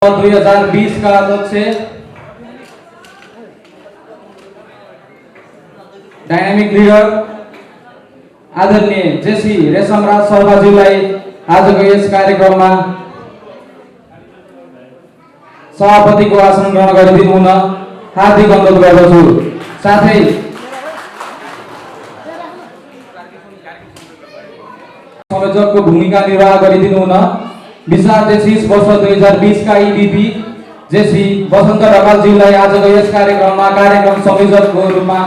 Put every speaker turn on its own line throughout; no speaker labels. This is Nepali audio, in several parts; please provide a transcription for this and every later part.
2020 का अध्यक्ष डायनामिक लीडर आदरणीय जेसी रेशमराज शर्माजीलाई आजको यस कार्यक्रममा सभापतिको आसन ग्रहण गरिदिनु हुन हार्दिक अनुरोध गर्दछु। साथै संयोजकको भूमिका निर्वाह गरिदिनु हुन विशाल जेसिस वर्ष 2020 का ईबीपी जेसी वसन्त ढकालज्यूलाई आजको यस कार्यक्रममा कार्यक्रम संयोजकको रूपमा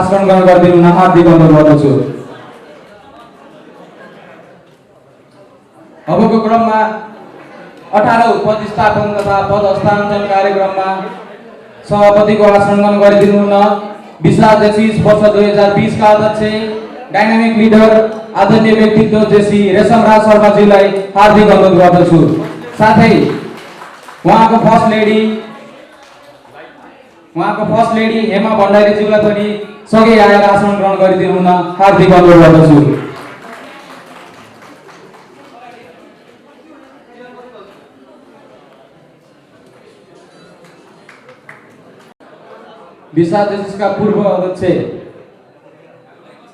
आसन ग्रहण गरिदिनु हुन हार्दिक अनुरोध गर्दछु। अबको क्रममा 18औं प्रतिस्थापन तथा पद हस्तान्तरण कार्यक्रममा सभापतिको आसन ग्रहण गरिदिनु हुन विशाल जेसिस वर्ष 2020 का अध्यक्ष डायनामिक लीडर आदरणीय व्यक्तित्व जेसी रेशमराज शर्माजीलाई हार्दिक अनुरोध गर्दछु। साथै उहाँको फर्स्ट लेडी हेमा भण्डारीज्यूलाई पनि सँगै आएर आसन ग्रहण गरिदिनु हुन हार्दिक अनुरोध गर्दछु। विशाल जेसिसका पूर्व अध्यक्ष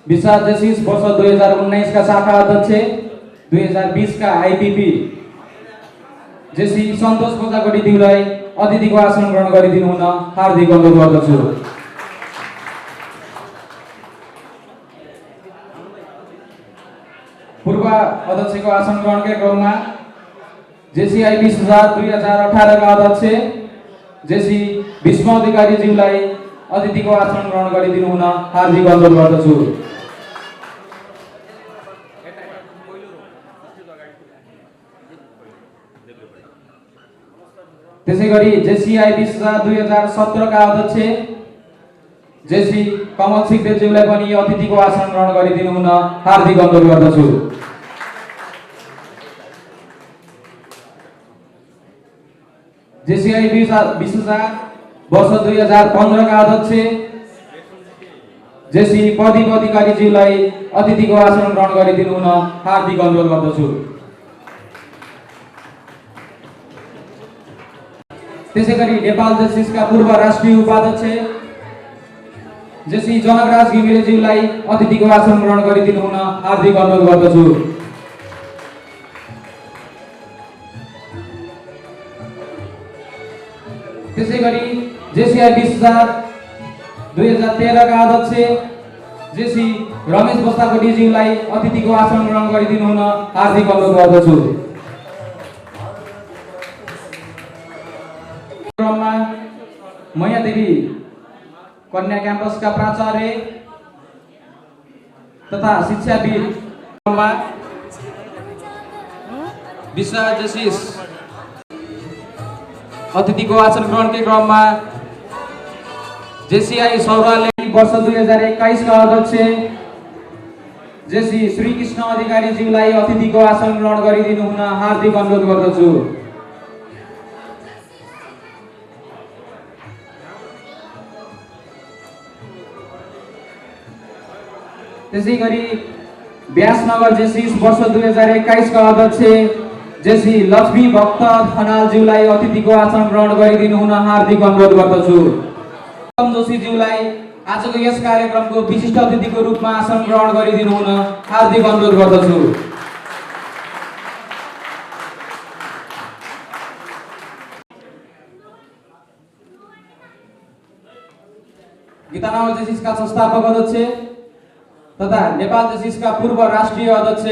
विशाल जेसिस वर्ष 2019 का शाखा अध्यक्ष 2020 का आईपीपी जेसी सन्तोष बोजाकोटीज्यूलाई अतिथिको आसन ग्रहण गरिदिनु हुन हार्दिक अनुरोध गर्दछु। पूर्व अध्यक्षको आसन ग्रहणकै क्रममा जेसीआईबी सुझाव 2018 का अध्यक्ष जेसी भीष्म अधिकारीज्यूलाई अतिथिको आसन ग्रहण गरिदिनु हुन हार्दिक अनुरोध गर्दछु। त्यसैगरी जेसीआईबी सुझाव 2017 का अध्यक्ष जेसी कमल सिक्देज्यूलाई पनि अतिथिको आसन ग्रहण गरिदिनु हुन हार्दिक अनुरोध गर्दछु। जेसीआईबी सुझाव वर्ष 2015 का अध्यक्ष जेसी प्रदीप अधिकारीज्यूलाई अतिथिको आसन ग्रहण गरिदिनु हुन हार्दिक अनुरोध गर्दछु। त्यसैगरी नेपाल जेसिसका पूर्व राष्ट्रिय उपाध्यक्ष जेसी जनकराज घिमिरेज्यूलाई अतिथिको आसन ग्रहण गरिदिनु हुन हार्दिक अनुरोध गर्दछु। त्यसैगरी जेसीआईबी सुझाव 2013 का अध्यक्ष जेसी रमेश बस्ताकोटीज्यूलाई अतिथिको आसन ग्रहण गरिदिनु हुन हार्दिक अनुरोध गर्दछु। क्रममा मैयादेवी कन्या क्याम्पसका प्राचार्य तथा शिक्षाविद विशाल जेसिस अतिथिको आसन ग्रहणकै क्रममा जेसीआई सौराले वर्ष 2021 का अध्यक्ष जेसी श्रीकृष्ण अधिकारीज्यूलाई अतिथिको आसन ग्रहण गरिदिनु हुन हार्दिक अनुरोध गर्दछु। त्यसैगरी व्यासनगर जेसिस वर्ष 2021 का अध्यक्ष जेसी लक्ष्मी भक्त खनालज्यूलाई अतिथिको आसन ग्रहण गरिदिनु हुन हार्दिक अनुरोध गर्दछु। जोशीज्यूलाई आजको यस कार्यक्रमको विशिष्ट अतिथिको रूपमा आसन ग्रहण गरिदिनु हुन हार्दिक अनुरोध गर्दछु। गीतानगर जेसिसका संस्थापक अध्यक्ष तथा नेपाल जेसिसका पूर्व राष्ट्रिय अध्यक्ष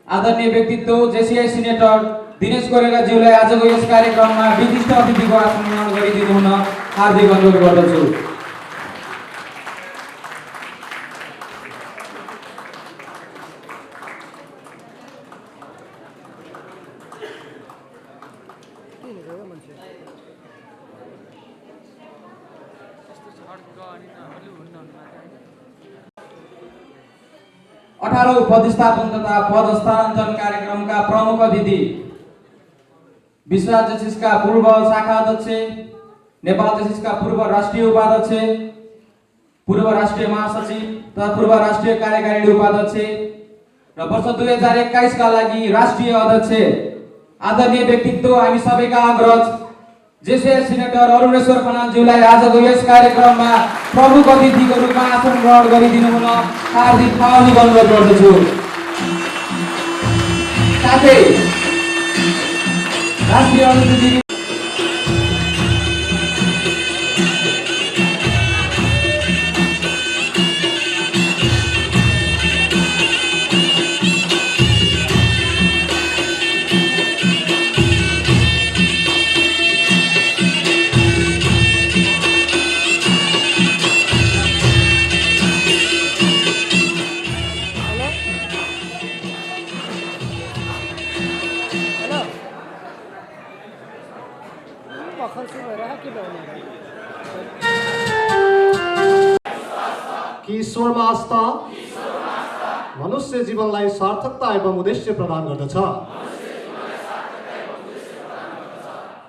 आदरणीय व्यक्तित्व जेसीआई सिनेटर दिनेश कोइरालाज्यूलाई आजको यस कार्यक्रममा विशिष्ट अतिथिको आसन ग्रहण गरिदिनु हुन हार्दिक अनुरोध गर्दछु। अठारौं प्रतिस्थापन तथा पद हस्तान्तरण कार्यक्रमका प्रमुख अतिथि विशाल जेसिसका पूर्व शाखा अध्यक्ष नेपाल जेसिसका पूर्व राष्ट्रिय उपाध्यक्ष पूर्व राष्ट्रिय महासचिव तथा पूर्व राष्ट्रिय कार्यकारिणी उपाध्यक्ष र वर्ष 2021 का लागि राष्ट्रिय अध्यक्ष आदरणीय व्यक्तित्व हामी सबैका अग्रज जेसीएस सिनेटर अरुणेश्वर खनालज्यूलाई आजको यस कार्यक्रममा प्रमुख अतिथिको रूपमा आसन ग्रहण गरिदिनु हुन हार्दिक आह्वान अनुरोध गर्दछु। साथै राष्ट्रिय अनुसूचित
कि ईश्वरमा आस्था मनुष्य जीवनलाई सार्थकता एवं उद्देश्य प्रदान गर्दछ,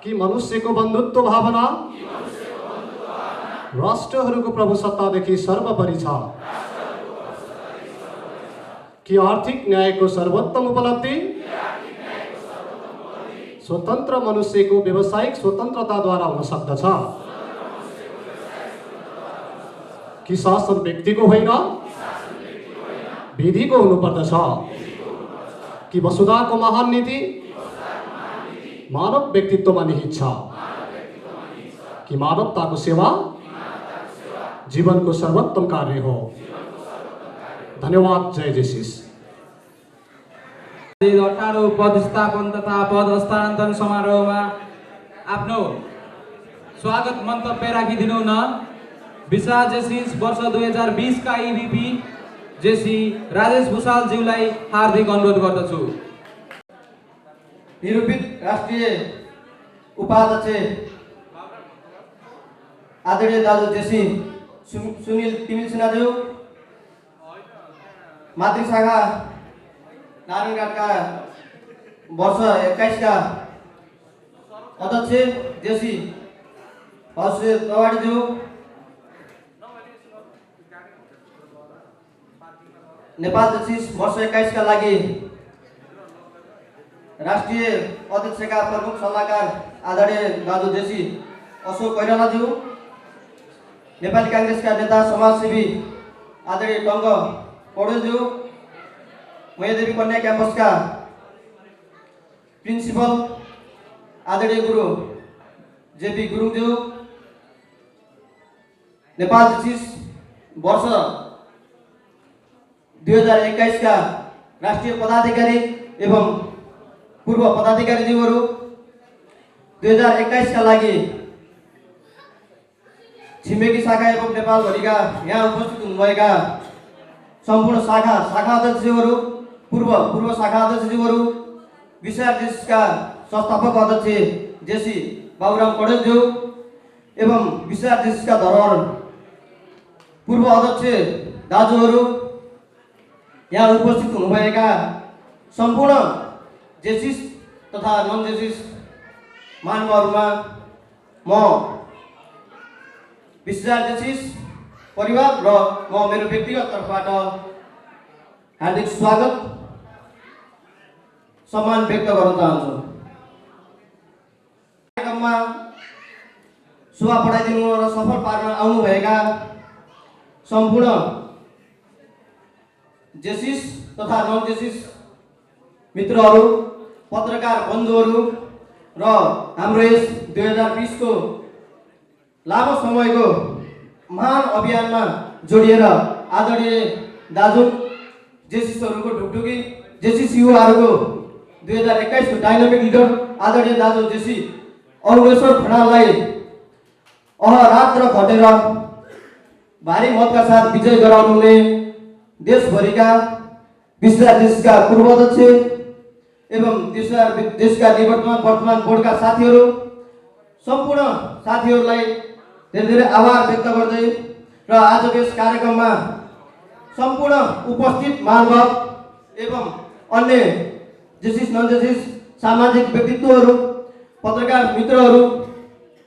कि मनुष्यको बन्धुत्व भावना राष्ट्रहरूको प्रभुसत्तादेखि सर्वोपरि छ, कि आर्थिक न्यायको सर्वोत्तम उपलब्धि स्वतन्त्र मनुष्यको व्यावसायिक स्वतन्त्रताद्वारा हुन सक्दछ, कि शासन व्यक्तिको होइन विधिको हुनुपर्दछ, कि वसुधाको महान नीति मानव व्यक्तित्वमा निहित छ, कि मानवताको सेवा जीवनको सर्वोत्तम कार्य हो। धन्यवाद। जय जेसीस।
18 पदस्थापन तथा पद हस्तान्तरण समारोहमा आफ्नो स्वागत मन्तव्य राखिदिनु हुन विशाल जेसीस वर्ष 2020 का ईवीपी जेसी राजेश भुषालज्यूलाई हार्दिक अनुरोध गर्दछु।
निरूपित राष्ट्रिय उपाध्यक्ष आदरणीय दाजु जेसी सुनिल तिमिल सिन्हाज्यू, मातृशाखा नारायणघाटका वर्ष 21 का अध्यक्ष जेसी हर्षदेव तवाडीज्यू, नेपाल जेसीस वर्ष 21 का लागि राष्ट्रिय अध्यक्षका प्रमुख सल्लाहकार आदरणीय दाजु जेसी अशोक कोइरालाज्यू, नेपाली कांग्रेसका नेता समाजसेवी आदरणीय टङ्ग पौडेलज्यू, महेदेवी कन्या क्याम्पसका प्रिन्सिपल आदरणीय गुरु जेपी गुरुङज्यू, नेपाल जेसीस वर्ष 2021 का राष्ट्रिय पदाधिकारी एवं पूर्व पदाधिकारीज्यूहरू, 2021 का लागि छिमेकी शाखा एवं नेपालभरिका यहाँ उपस्थित हुनुभएका सम्पूर्ण शाखा अध्यक्षज्यूहरू, पूर्व शाखा अध्यक्षज्यूहरू, विशाल जेसीसका संस्थापक अध्यक्ष जेसी बाबुराम पौडेलज्यू एवं विशाल जेसीसका धरोहर पूर्व अध्यक्ष दाजुहरू, यहाँ उपस्थित हुनुभएका सम्पूर्ण जेसीस तथा नन जेसीस महानुभावहरूमा म विशाल जेसीस परिवार र म मेरो व्यक्तिगत तर्फबाट हार्दिक स्वागत सम्मान व्यक्त गर्न चाहन्छु। कार्यक्रममा शोभा बढाइदिनु र सफल पार्न आउनुभएका सम्पूर्ण जेसीस तथा नन जेसीस मित्रहरू, पत्रकार बन्धुहरू र हाम्रो यस 2020 को लामो समयको महान अभियानमा जोडिएर आदरणीय दाजु जेसीसहरूको ढुकढुकी जेसीस युवाहरूको 2021 को डाइनामिक लिडर आदरणीय दाजु जेसी अरुणेश्वर खनाललाई अहरात्र खटेर भारी मतका साथ विजय गराउनु हुने देशभरिका विशाल जेसीसका पूर्वाध्यक्ष एवं देशका वर्तमान बोर्डका साथीहरू, सम्पूर्ण साथीहरूलाई धेरै धेरै आभार व्यक्त गर्दै र आजको यस कार्यक्रममा सम्पूर्ण उपस्थित महानुभाव एवं अन्य जेसीस नन जेसीस सामाजिक व्यक्तित्वहरू, पत्रकार मित्रहरू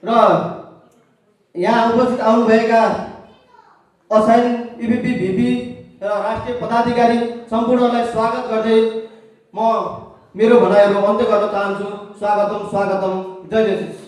र यहाँ उपस्थित आउनुभएका असाइन इभिपी भिपी र राष्ट्रिय पदाधिकारी सम्पूर्णलाई स्वागत गर्दै म मेरो भनाइहरू अन्त्य गर्न चाहन्छु। स्वागतम स्वागतम। जय जेसिस।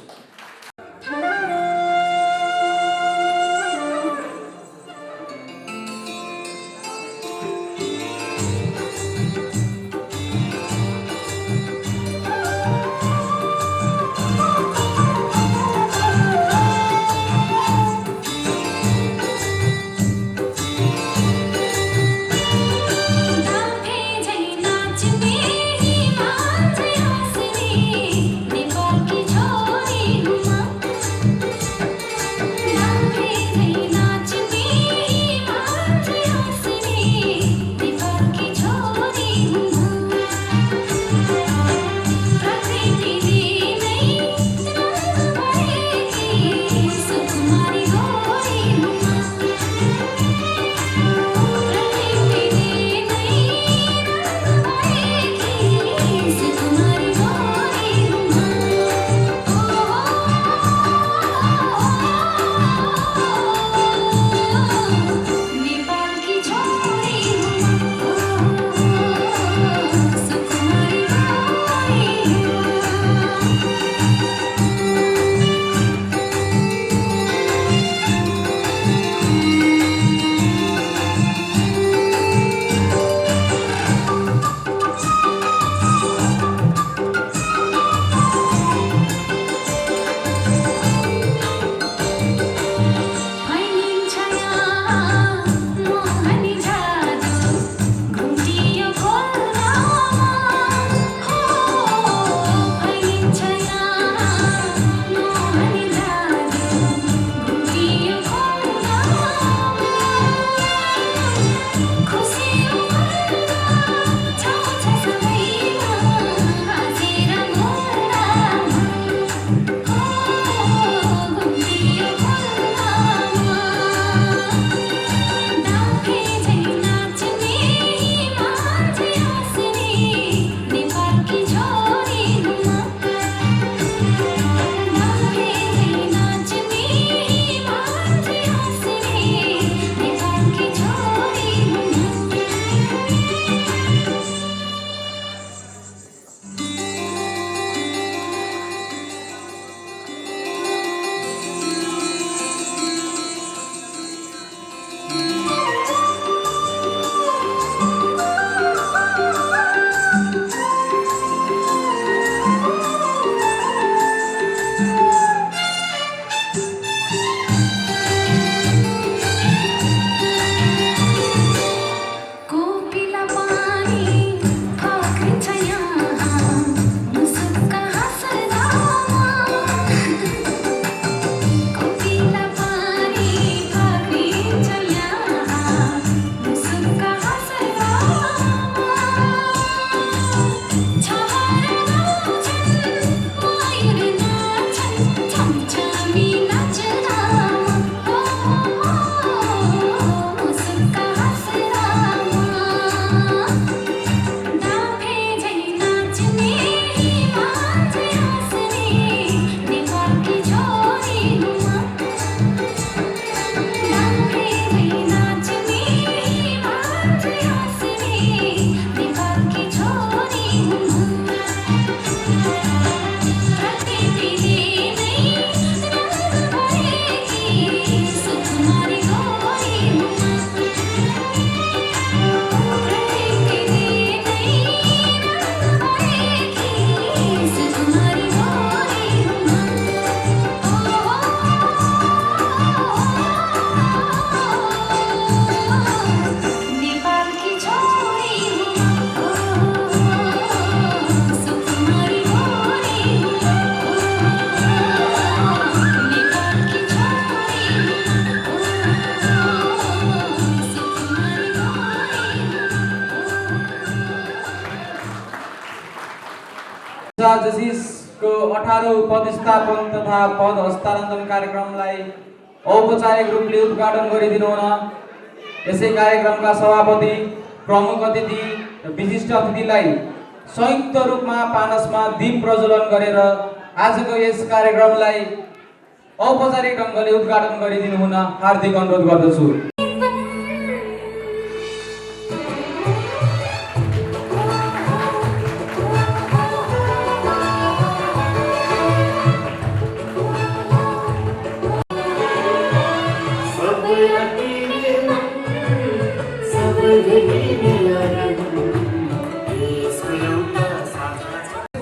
जसिसको 18औं पदस्थापन तथा पद हस्तान्तरण कार्यक्रमलाई औपचारिक रूपले उद्घाटन गरिदिनु हुन यसै कार्यक्रमका सभापति, प्रमुख अतिथि र विशिष्ट अतिथिलाई संयुक्त रूपमा पानसमा दीप प्रज्वलन गरेर आजको यस कार्यक्रमलाई औपचारिक ढङ्गले उद्घाटन गरिदिनु हुन हार्दिक अनुरोध गर्दछु।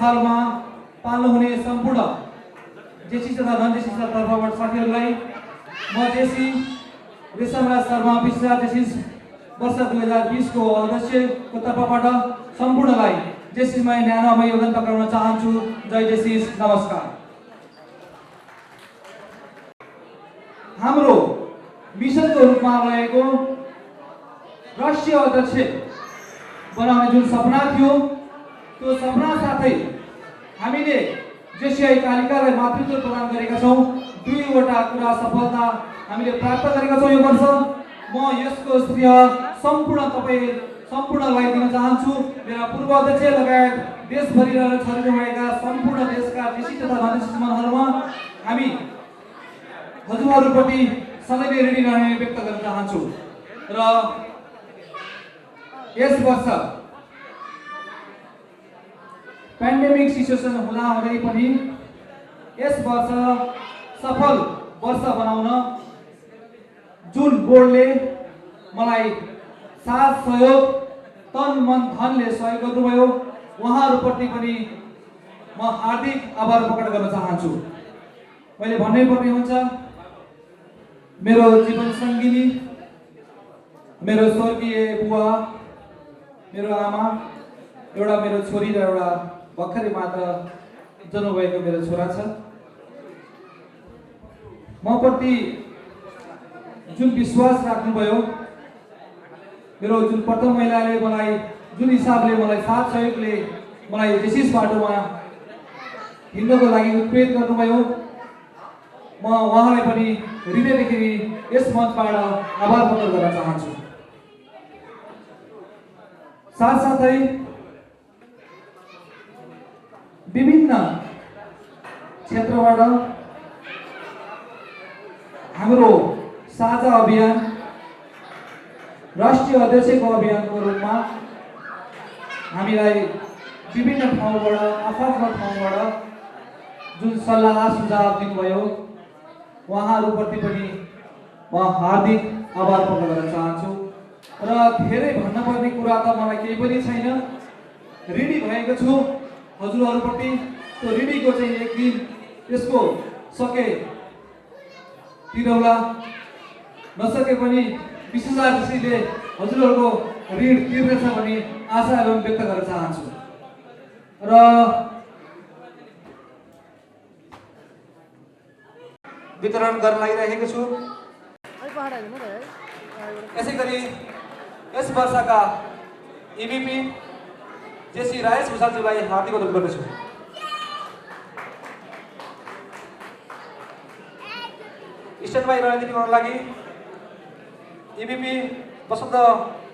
सालमा पाल्नु हुने सम्पूर्ण जेसी तथा नन जेसी तर्फबाट साथीहरूलाई म जेसी रेशमराज शर्मा विश्राम जेसिस वर्ष 2020 को अध्यक्षको तर्फबाट सम्पूर्णलाई जेसिसमा न्यानोमा योगदान पक्राउन चाहन्छु। जय जेसिस, नमस्कार। हाम्रो मिसनको रूपमा रहेको राष्ट्रिय अध्यक्ष बनाउने जुन सपना थियो, त्यो सपना साथै हामीले जेसीआई कालिकालाई मातृत्व प्रदान गरेका छौँ। दुईवटा कुरा सफलता हामीले प्राप्त गरेका छौँ यो वर्ष। म यसको श्रेय सम्पूर्णलाई दिन चाहन्छु। मेरा पूर्व अध्यक्ष लगायत देशभरि रहेर छरिनुभएका सम्पूर्ण देशका जेसी तथा नजेसी मनहरूमा हामी हजुरहरूप्रति सधैँ ऋणी रहने व्यक्त गर्न चाहन्छु। र यस वर्ष पेन्डेमिक सिचुएसन हुँदाहुँदै पनि यस वर्ष सफल वर्ष बनाउन जुन बोर्डले मलाई साथ सहयोग तन मन धनले सहयोग गर्नुभयो, उहाँहरूप्रति पनि म हार्दिक आभार प्रकट गर्न चाहन्छु। मैले भन्नै पर्ने हुन्छ, मेरो जीवन सङ्गिनी, मेरो स्वर्गीय बुवा, मेरो आमा, एउटा मेरो छोरी र एउटा भर्खरै मात्र जन्म भएको मेरो छोरा छ। म प्रति जुन विश्वास राख्नुभयो, मेरो जुन प्रथम महिलाले मलाई जुन हिसाबले मलाई साथ सहयोगले मलाई जेसिस बाटोमा हिँड्नको लागि उत्प्रेरित गर्नुभयो, म उहाँलाई पनि हृदयदेखि यस मञ्चबाट आभार प्रकट गर्न चाहन्छु। साथसाथै विभिन्न क्षेत्रबाट हाम्रो साझा अभियान राष्ट्रिय अध्यक्षको अभियानको रूपमा हामीलाई विभिन्न ठाउँबाट आफ्ना ठाउँबाट जुन सल्लाह सुझाव दिनुभयो, उहाँहरूप्रति पनि म हार्दिक आभार प्रकट गर्न चाहन्छु। र धेरै भन्नुपर्ने कुरा त मलाई केही पनि छैन। ऋणी भएको छु हजुरहरूप्रति। त्यो ऋणीको चाहिँ एक दिन त्यसको सके तिरौला, नसके पनि 20,000 जेसीले हजुरहरूको ऋण तिर्नेछ भन्ने आशा एवं व्यक्त गर्न चाहन्छु। र वितरण गर्न लागिरहेको छु। यसै गरी यस वर्षका इभिपी जेसी राजेश भुषालज्यूलाई हार्दिक अनुरोध गर्दछु। स्ट्यान्डबाई रणनीति गर्नको लागि इभिपी वसन्त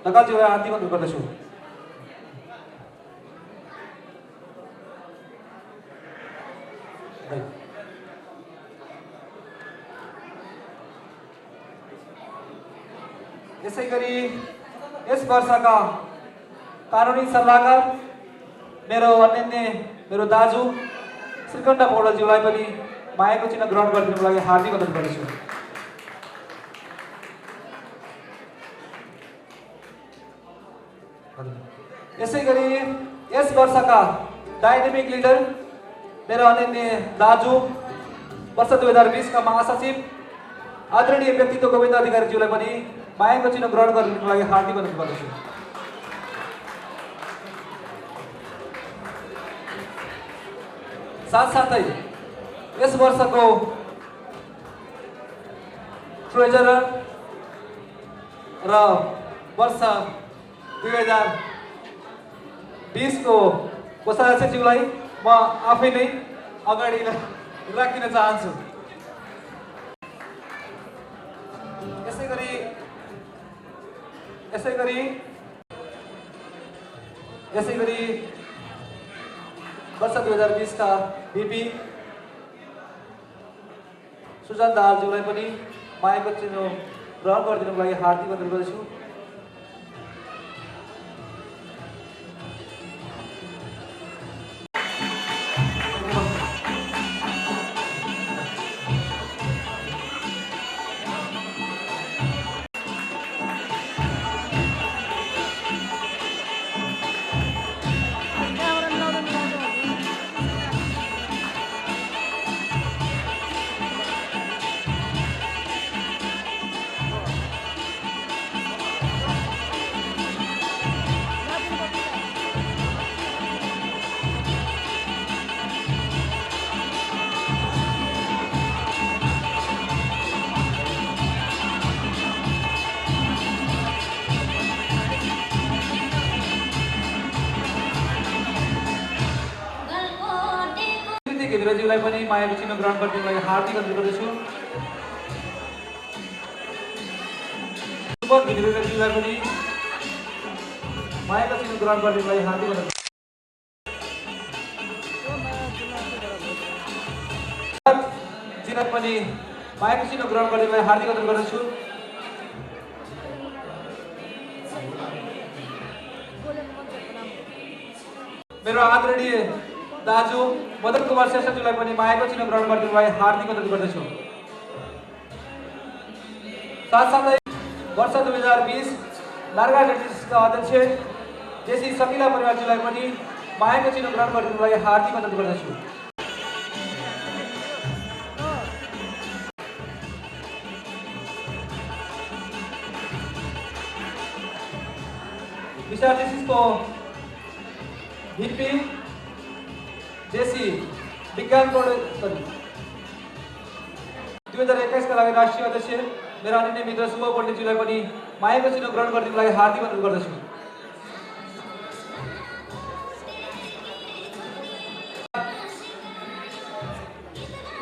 ढकालज्यूलाई हार्दिक अनुरोध गर्दछु। यसै गरी यस वर्षका कानुनी सल्लाहकार मेरो दाजु श्रीकण्ठ पौडेलज्यूलाई पनि मायाको चिन्ह ग्रहण गरिदिनुको लागि हार्दिक अनुरोध गर्दछु। यसै गरी यस वर्षका डाइनामिक लिडर मेरो अनन्य दाजु वर्ष 2020 का महासचिव आदरणीय व्यक्तित्व गोविन्द अधिकारीज्यूलाई पनि मायाको चिन्ह ग्रहण गरिदिनुको लागि हार्दिक अनुरोध गर्दछु। साथसाथै यस वर्षको ट्रेजरर र वर्ष 2020 को कोषाध्यक्षज्यूलाई म आफै नै अगाडि राखिन चाहन्छु। यसै गरी वर्ष 2020 का भिपी सुजन दाहालज्यूलाई पनि मायाको चिन्ह ग्रहण गरिदिनुको लागि हार्दिक अनुरोध गर्दछु।
घिमिरेज्यूलाई पनि मायाको चिन्ह ग्रहण गरिदिनुलाई हार्दिक अनुरोध गर्दछु। सुमन घिमिरेज्यूलाई पनि मायाको चिन्ह ग्रहण गरिदिनुलाई हार्दिक अनुरोध। जिनक पनि मायाको चिन्ह ग्रहण गरिदिनुलाई हार्दिक अनुरोध गर्दछु। मेरो आदरणीय दाजु मदन कुमार श्रेष्ठज्यूलाई पनि मायाको चिन्ह ग्रहण गरिदिनुलाई हार्दिक अनुरोध गर्दछु। साथसाथै वर्ष 2020 लार्गा डेटिसका अध्यक्ष जेसी सकिला परिवारज्यूलाई पनि मायाको चिन्ह ग्रहण गरिदिनुलाई हार्दिक अनुरोध गर्दछु। विशाल जेसीको भिपी जेसी विज्ञान प्रौद्योगिकी 2021 का लागि राष्ट्रिय अध्यक्ष मेरा अन्य मित्र शुभ पण्डितज्यूलाई पनि मायाको चिन्ह ग्रहण गरिदिनुलाई हार्दिक अनुरोध गर्दछु।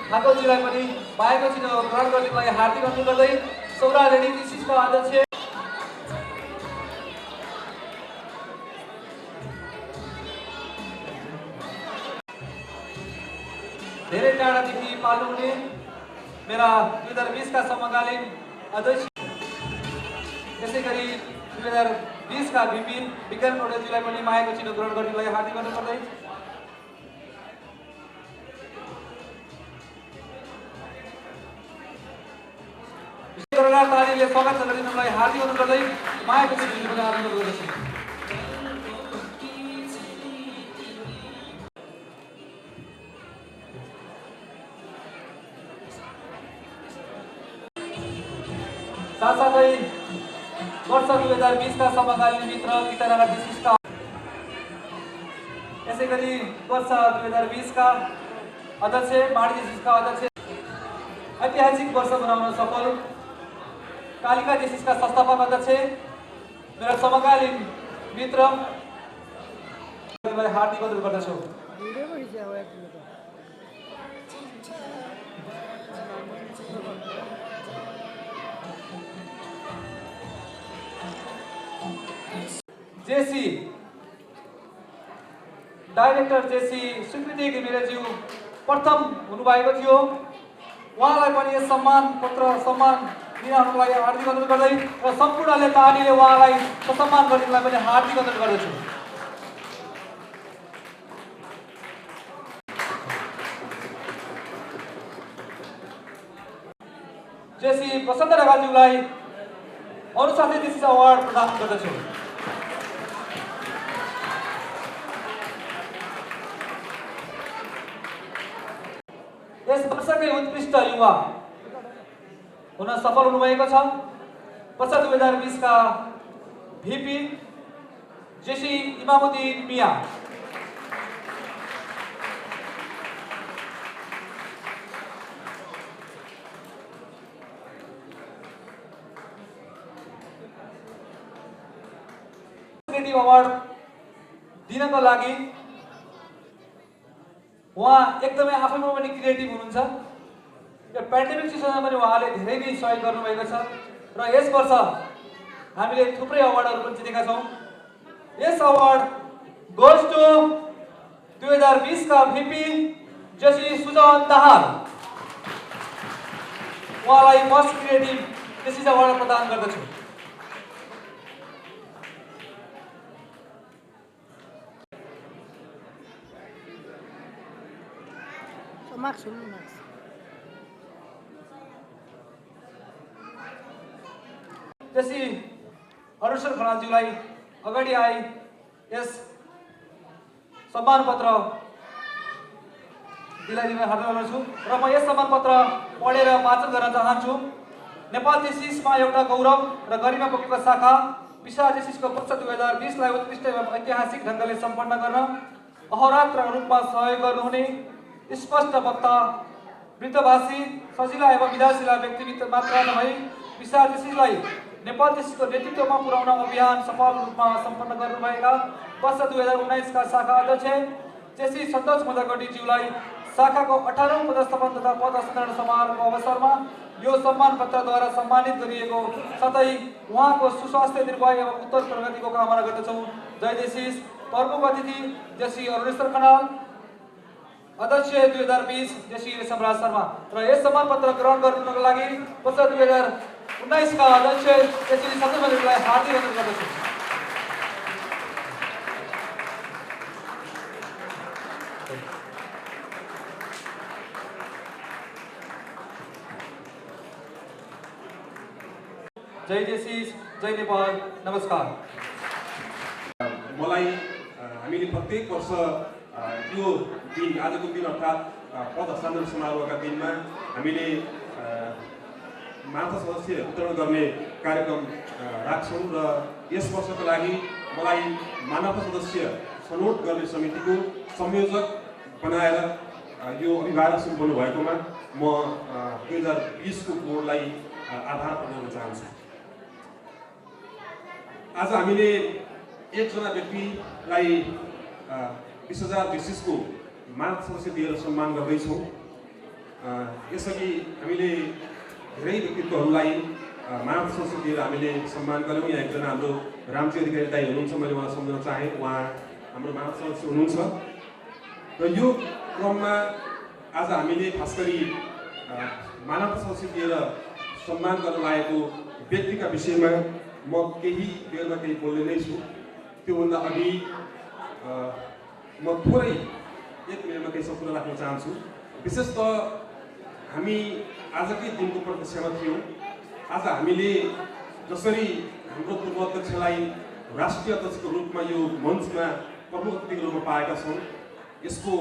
ठाकुरज्यूलाई पनि मायाको चिन्ह ग्रहण गरिदिनुलाई हार्दिक अनुरोध गर्दै सौरा लेडी डिसिसका अध्यक्ष धेरै टाढादेखि पाल्नु हुने मेरा 2020 का समकालीन अध्यक्ष त्यसै गरी 2020 का भिपी विज्ञान प्रौद्योगिकीलाई पनि मायाको चिन्ह ग्रहण गर्नुलाई हार्दिक अनुरोध गर्दै तालीले स्वागत गरिदिनुलाई हार्दिक अनुरोध गर्दै मायाको चिन्ह ग्रहण अनुरोध गर्दछु। साथसाथै वर्ष 2020 का समकालीन मित्र गीताराणा विशिष्ट यसै गरी वर्ष 2020 का अध्यक्ष माडी जेसिसका अध्यक्ष ऐतिहासिक वर्ष बनाउन सफल कालिका जेसिसका संस्थापक अध्यक्ष मेरा समकालीन मित्र हार्दिक अनुरोध गर्दछु। जेसी डाइरेक्टर जेसी स्वीकृति घिमिरेज्यू प्रथम हुनुभएको थियो। उहाँलाई पनि यस सम्मान पत्र सम्मान दिनलाई हार्दिक अनुरोध गर्दै र सम्पूर्णले तालीले उहाँलाई सम्मान गरिदिनलाई पनि हार्दिक अनुरोध गर्दछु। जेसी प्रसन्न ढकालज्यूलाई अनुशासित जेसी अवार्ड प्रदान गर्दछु। यस वर्षकै उत्कृष्ट युवा हुन सफल हुनुभएको छ। वर्ष 2020 का भिपी जेसी इमामुद्दीन मिया अवार्ड दिनको लागि उहाँ एकदमै आफैमा पनि क्रिएटिभ हुनुहुन्छ। यो पेन्डेमिक सिजनमा पनि उहाँले धेरै नै सहयोग गर्नुभएको छ र यस वर्ष हामीले थुप्रै अवार्डहरू पनि जितेका छौँ। यस अवार्ड गोज टु 2020 का भिपी जेसी सुजन दाहाल। उहाँलाई मोस्ट क्रिएटिभ जेसी अवार्ड प्रदान गर्दछु। जेसी हरुशन खनालज्यूलाई अगाडि आई यस सम्मान पत्र दिलाइदिन हार्दिक अनुरोध गर्छु र म यस सम्मान पत्र पढेर वाचन गर्न चाहन्छु। नेपाल जेसिसमा एउटा गौरव र गरिमा बोकेको शाखा विशाल जेसिसको वर्ष 2020 लाई उत्कृष्ट एवं ऐतिहासिक ढङ्गले सम्पन्न गर्न अहोरात्र रूपमा सहयोग गर्नुहुने स्पष्ट वक्ता वृद्धभाषी सजिला एवं विधाशीला व्यक्तित्व मात्र नभई विशाल जेसिसलाई नेपाल जेसिसको नेतृत्वमा पुर्याउन अभियान सफल रूपमा सम्पन्न गर्नुभएका वर्ष 2019 का शाखा अध्यक्ष जेसी सन्तोष मदगढीज्यूलाई शाखाको 18औं पदस्थापन तथा पद हस्तान्तरण समारोहको अवसरमा यो सम्मान पत्रद्वारा सम्मानित गरिएको साथै उहाँको सुस्वास्थ्य दीर्घायु एवं उत्तर प्रगतिको कामना गर्दछौँ। जय देशिस। प्रमुख अतिथि जेसी अरुणेश्वर खनाल, अध्यक्ष 2020 जेसी रेशमराज शर्मा र यस सम्मान पत्र ग्रहण गर्नको लागि वर्ष 2019 का अध्यक्ष जेसी सत्यमणिलाई हार्दिक अनुरोध गर्दछु। जय देशिस, जय नेपाल, नमस्कार।
मलाई हामीले प्रत्येक वर्ष यो दिन आजको दिन अर्थात् पद हस्तान्तरण समारोहका दिनमा हामीले मानव सदस्य वितरण गर्ने कार्यक्रम राख्छौँ र यस वर्षको लागि मलाई मानव सदस्य छनौट गर्ने समितिको संयोजक बनाएर यो अभिभाषण सुन्नु भएकोमा म 2020 को बोर्डलाई आभार प्रकट गर्न चाहन्छु। आज हामीले एकजना व्यक्तिलाई 20,000 डिसिसको मानव सदस्य दिएर सम्मान गर्दैछौँ। यसअघि हामीले धेरै व्यक्तित्वहरूलाई मानव सदस्य दिएर हामीले सम्मान गऱ्यौँ। यहाँ एकजना हाम्रो रामजी अधिकारी दाइ हुनुहुन्छ, मैले उहाँलाई सम्झाउन चाहेँ, उहाँ हाम्रो मानव सदस्य हुनुहुन्छ। र यो क्रममा आज हामीले खास गरी मानव सदस्य दिएर सम्मान गर्न लागेको व्यक्तिका विषयमा म केही बेरमा केही बोल्ने नै छु। त्योभन्दा अघि म थोरै 1 मिनटमा केही सब कुरा राख्न चाहन्छु। विशेषतः हामी आजकै दिनको प्रतीक्षामा थियौँ। आज हामीले जसरी हाम्रो पूर्व अध्यक्षलाई राष्ट्रिय अध्यक्षको रूपमा यो मञ्चमा प्रमुख अतिथिको रूपमा पाएका छौँ, यसको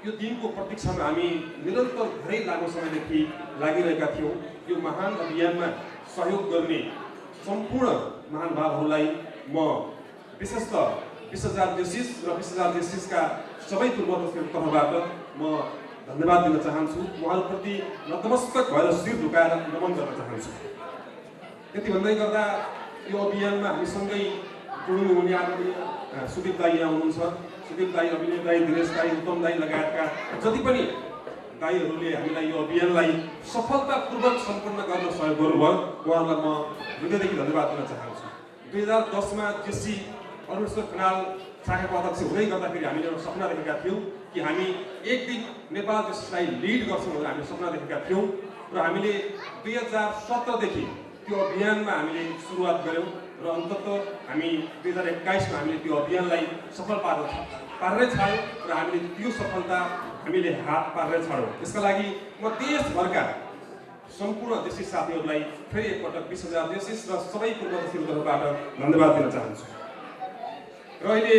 यो दिनको प्रतीक्षामा हामी निरन्तर धेरै लामो समयदेखि लागिरहेका थियौँ। यो महान अभियानमा सहयोग गर्ने सम्पूर्ण महानुभावहरूलाई म विशेषतः 20,000 जेसिस र 20,000 जेसिसका सबै पूर्व अध्यक्षको तर्फबाट म धन्यवाद दिन चाहन्छु। उहाँहरूप्रति नतमस्तक भएर शिर झुकाएर नमन गर्न चाहन्छु। यति भन्दै गर्दा यो अभियानमा हामीसँगै जोडिनु हुने आदरणीय सुदीप दाई यहाँ हुनुहुन्छ। सुदीप दाई, अभिनय दाई, दिनेश दाई, उत्तम दाई लगायतका जति पनि दाईहरूले हामीलाई यो अभियानलाई सफलतापूर्वक सम्पन्न गर्न सहयोग गर्नुभयो, उहाँहरूलाई म हृदयदेखि धन्यवाद दिन चाहन्छु। 2010 मा जेसी अरुणेश्वर खनाल शाखाको अध्यक्ष हुँदै गर्दाखेरि हामीले एउटा सपना देखेका थियौँ कि हामी एक दिन नेपाल जेसीलाई लिड गर्छौँ भनेर हामीले सपना देखेका थियौँ र हामीले 2017 देखि त्यो अभियानमा हामीले सुरुवात गऱ्यौँ र अन्ततः हामी 2021 मा हामीले त्यो अभियानलाई सफल पार्दै छाड्यौँ र हामीले त्यो सफलता हामीले हात पार्दै छाड्यौँ। यसका लागि म देशभरका सम्पूर्ण जेसिस साथीहरूलाई फेरि एकपटक 20,000 जेसिस र सबै पूर्व अध्यक्षको तर्फबाट धन्यवाद दिन चाहन्छु। र अहिले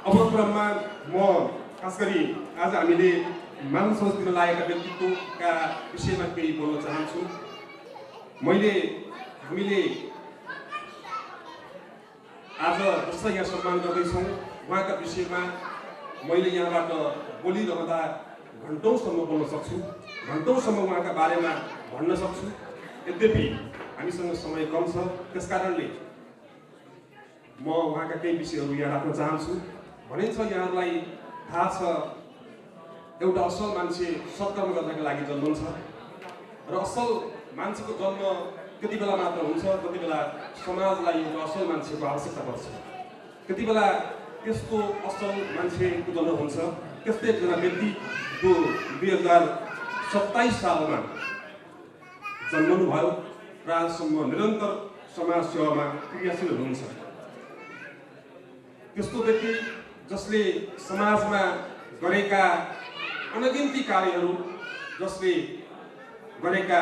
अबको क्रममा म खास गरी आज हामीले मानव सदस्य दिन लागेका व्यक्तित्वका विषयमा केही बोल्न चाहन्छु। हामीले आज जसलाई यहाँ सम्मान गर्दैछौँ उहाँका विषयमा मैले यहाँबाट बोलिरहँदा घन्टौँसम्म बोल्न सक्छु, घन्टौँसम्म उहाँका बारेमा भन्न सक्छु। यद्यपि हामीसँग समय कम छ, त्यसकारणले म उहाँका केही विषयहरू यहाँ राख्न चाहन्छु। भनिन्छ यहाँहरूलाई थाहा छ, एउटा असल मान्छे सत्कर्म गर्नका लागि जन्मन्छ र असल मान्छेको जन्म त्यति बेला मात्र हुन्छ जति बेला समाजलाई एउटा असल मान्छेको आवश्यकता पर्छ। त्यति बेला त्यस्तो असल मान्छेको जन्म हुन्छ। त्यस्तै एकजना व्यक्ति जो 2027 सालमा जन्मनुभयो र आजसम्म निरन्तर समाज सेवामा क्रियाशील हुनुहुन्छ। त्यस्तो व्यक्ति जसले समाजमा गरेका अनगिन्ती कार्यहरू, जसले गरेका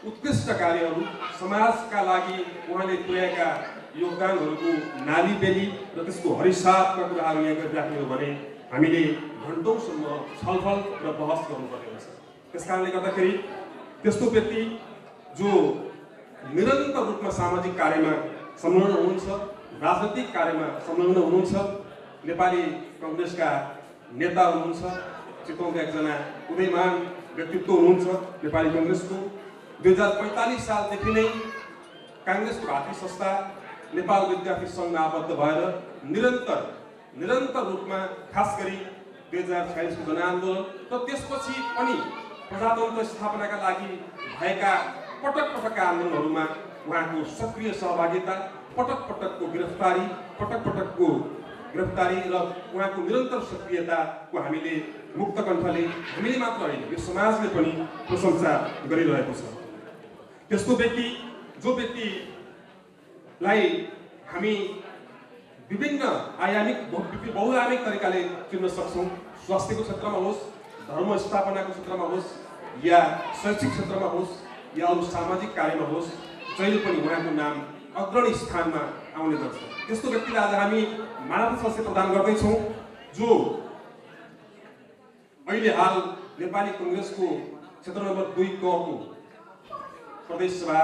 उत्कृष्ट कार्यहरू, समाजका लागि उहाँले पुर्याएका योगदानहरूको नालीबेली र त्यसको हरिसाथका कुराहरू यहाँ गरिराख्ने हो भने हामीले घन्टौँसम्म छलफल र बहस गर्नुपर्ने हुन्छ। त्यस कारणले गर्दाखेरि त्यस्तो व्यक्ति जो निरन्तर रूपमा सामाजिक कार्यमा संलग्न हुनुहुन्छ, राजनैतिक कार्यमा संलग्न हुनुहुन्छ, नेपाली काङ्ग्रेसका नेता हुनुहुन्छ, चितवनका एकजना उदयमान व्यक्तित्व हुनुहुन्छ नेपाली काङ्ग्रेसको। 2045 सालदेखि नै काङ्ग्रेसको भातृ संस्था नेपाल विद्यार्थी सङ्घमा आबद्ध भएर निरन्तर रूपमा खास गरी 2046 को जनआन्दोलन र त्यसपछि पनि प्रजातन्त्र स्थापनाका लागि भएका पटक पटकका आन्दोलनहरूमा उहाँको सक्रिय सहभागिता, पटक पटकको गिरफ्तारी र उहाँको निरन्तर सक्रियताको हामीले मुक्त कण्ठले हामीले मात्र होइन यो समाजले पनि प्रशंसा गरिरहेको छ। त्यस्तो व्यक्ति जो व्यक्तिलाई हामी विभिन्न आयामिक बहुआयामिक तरिकाले चिन्न सक्छौँ, स्वास्थ्यको क्षेत्रमा होस्, धर्म स्थापनाको क्षेत्रमा होस्, या शैक्षिक क्षेत्रमा होस्, या अरू सामाजिक कार्यमा होस्, जहिले पनि उहाँको नाम अग्रणी स्थानमा आउने गर्छ। त्यस्तो व्यक्तिलाई आज हामी मानव सदस्य प्रदान गर्दैछौँ, जो अहिले हाल नेपाली कङ्ग्रेसको क्षेत्र नम्बर 2 क को प्रदेश सभा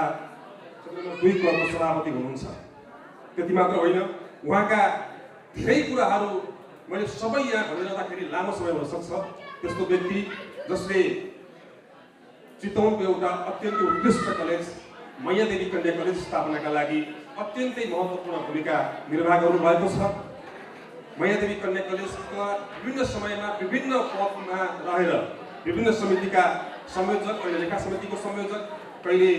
क्षेत्र नम्बर 2 क को सभापति हुनुहुन्छ। त्यति मात्र होइन, उहाँका धेरै कुराहरू मैले सबै यहाँ भनिरहँदाखेरि लामो समय हुन सक्छ। त्यस्तो व्यक्ति जसले चितवनको एउटा अत्यन्तै उत्कृष्ट कलेज मैयादेवी कन्या कलेज स्थापनाका लागि अत्यन्तै महत्त्वपूर्ण भूमिका निर्वाह गर्नुभएको छ। मैयादेवी कन्या कलेजका विभिन्न समयमा विभिन्न पदमा रहेर विभिन्न समितिका संयोजक, कहिले लेखा समितिको संयोजक, कहिले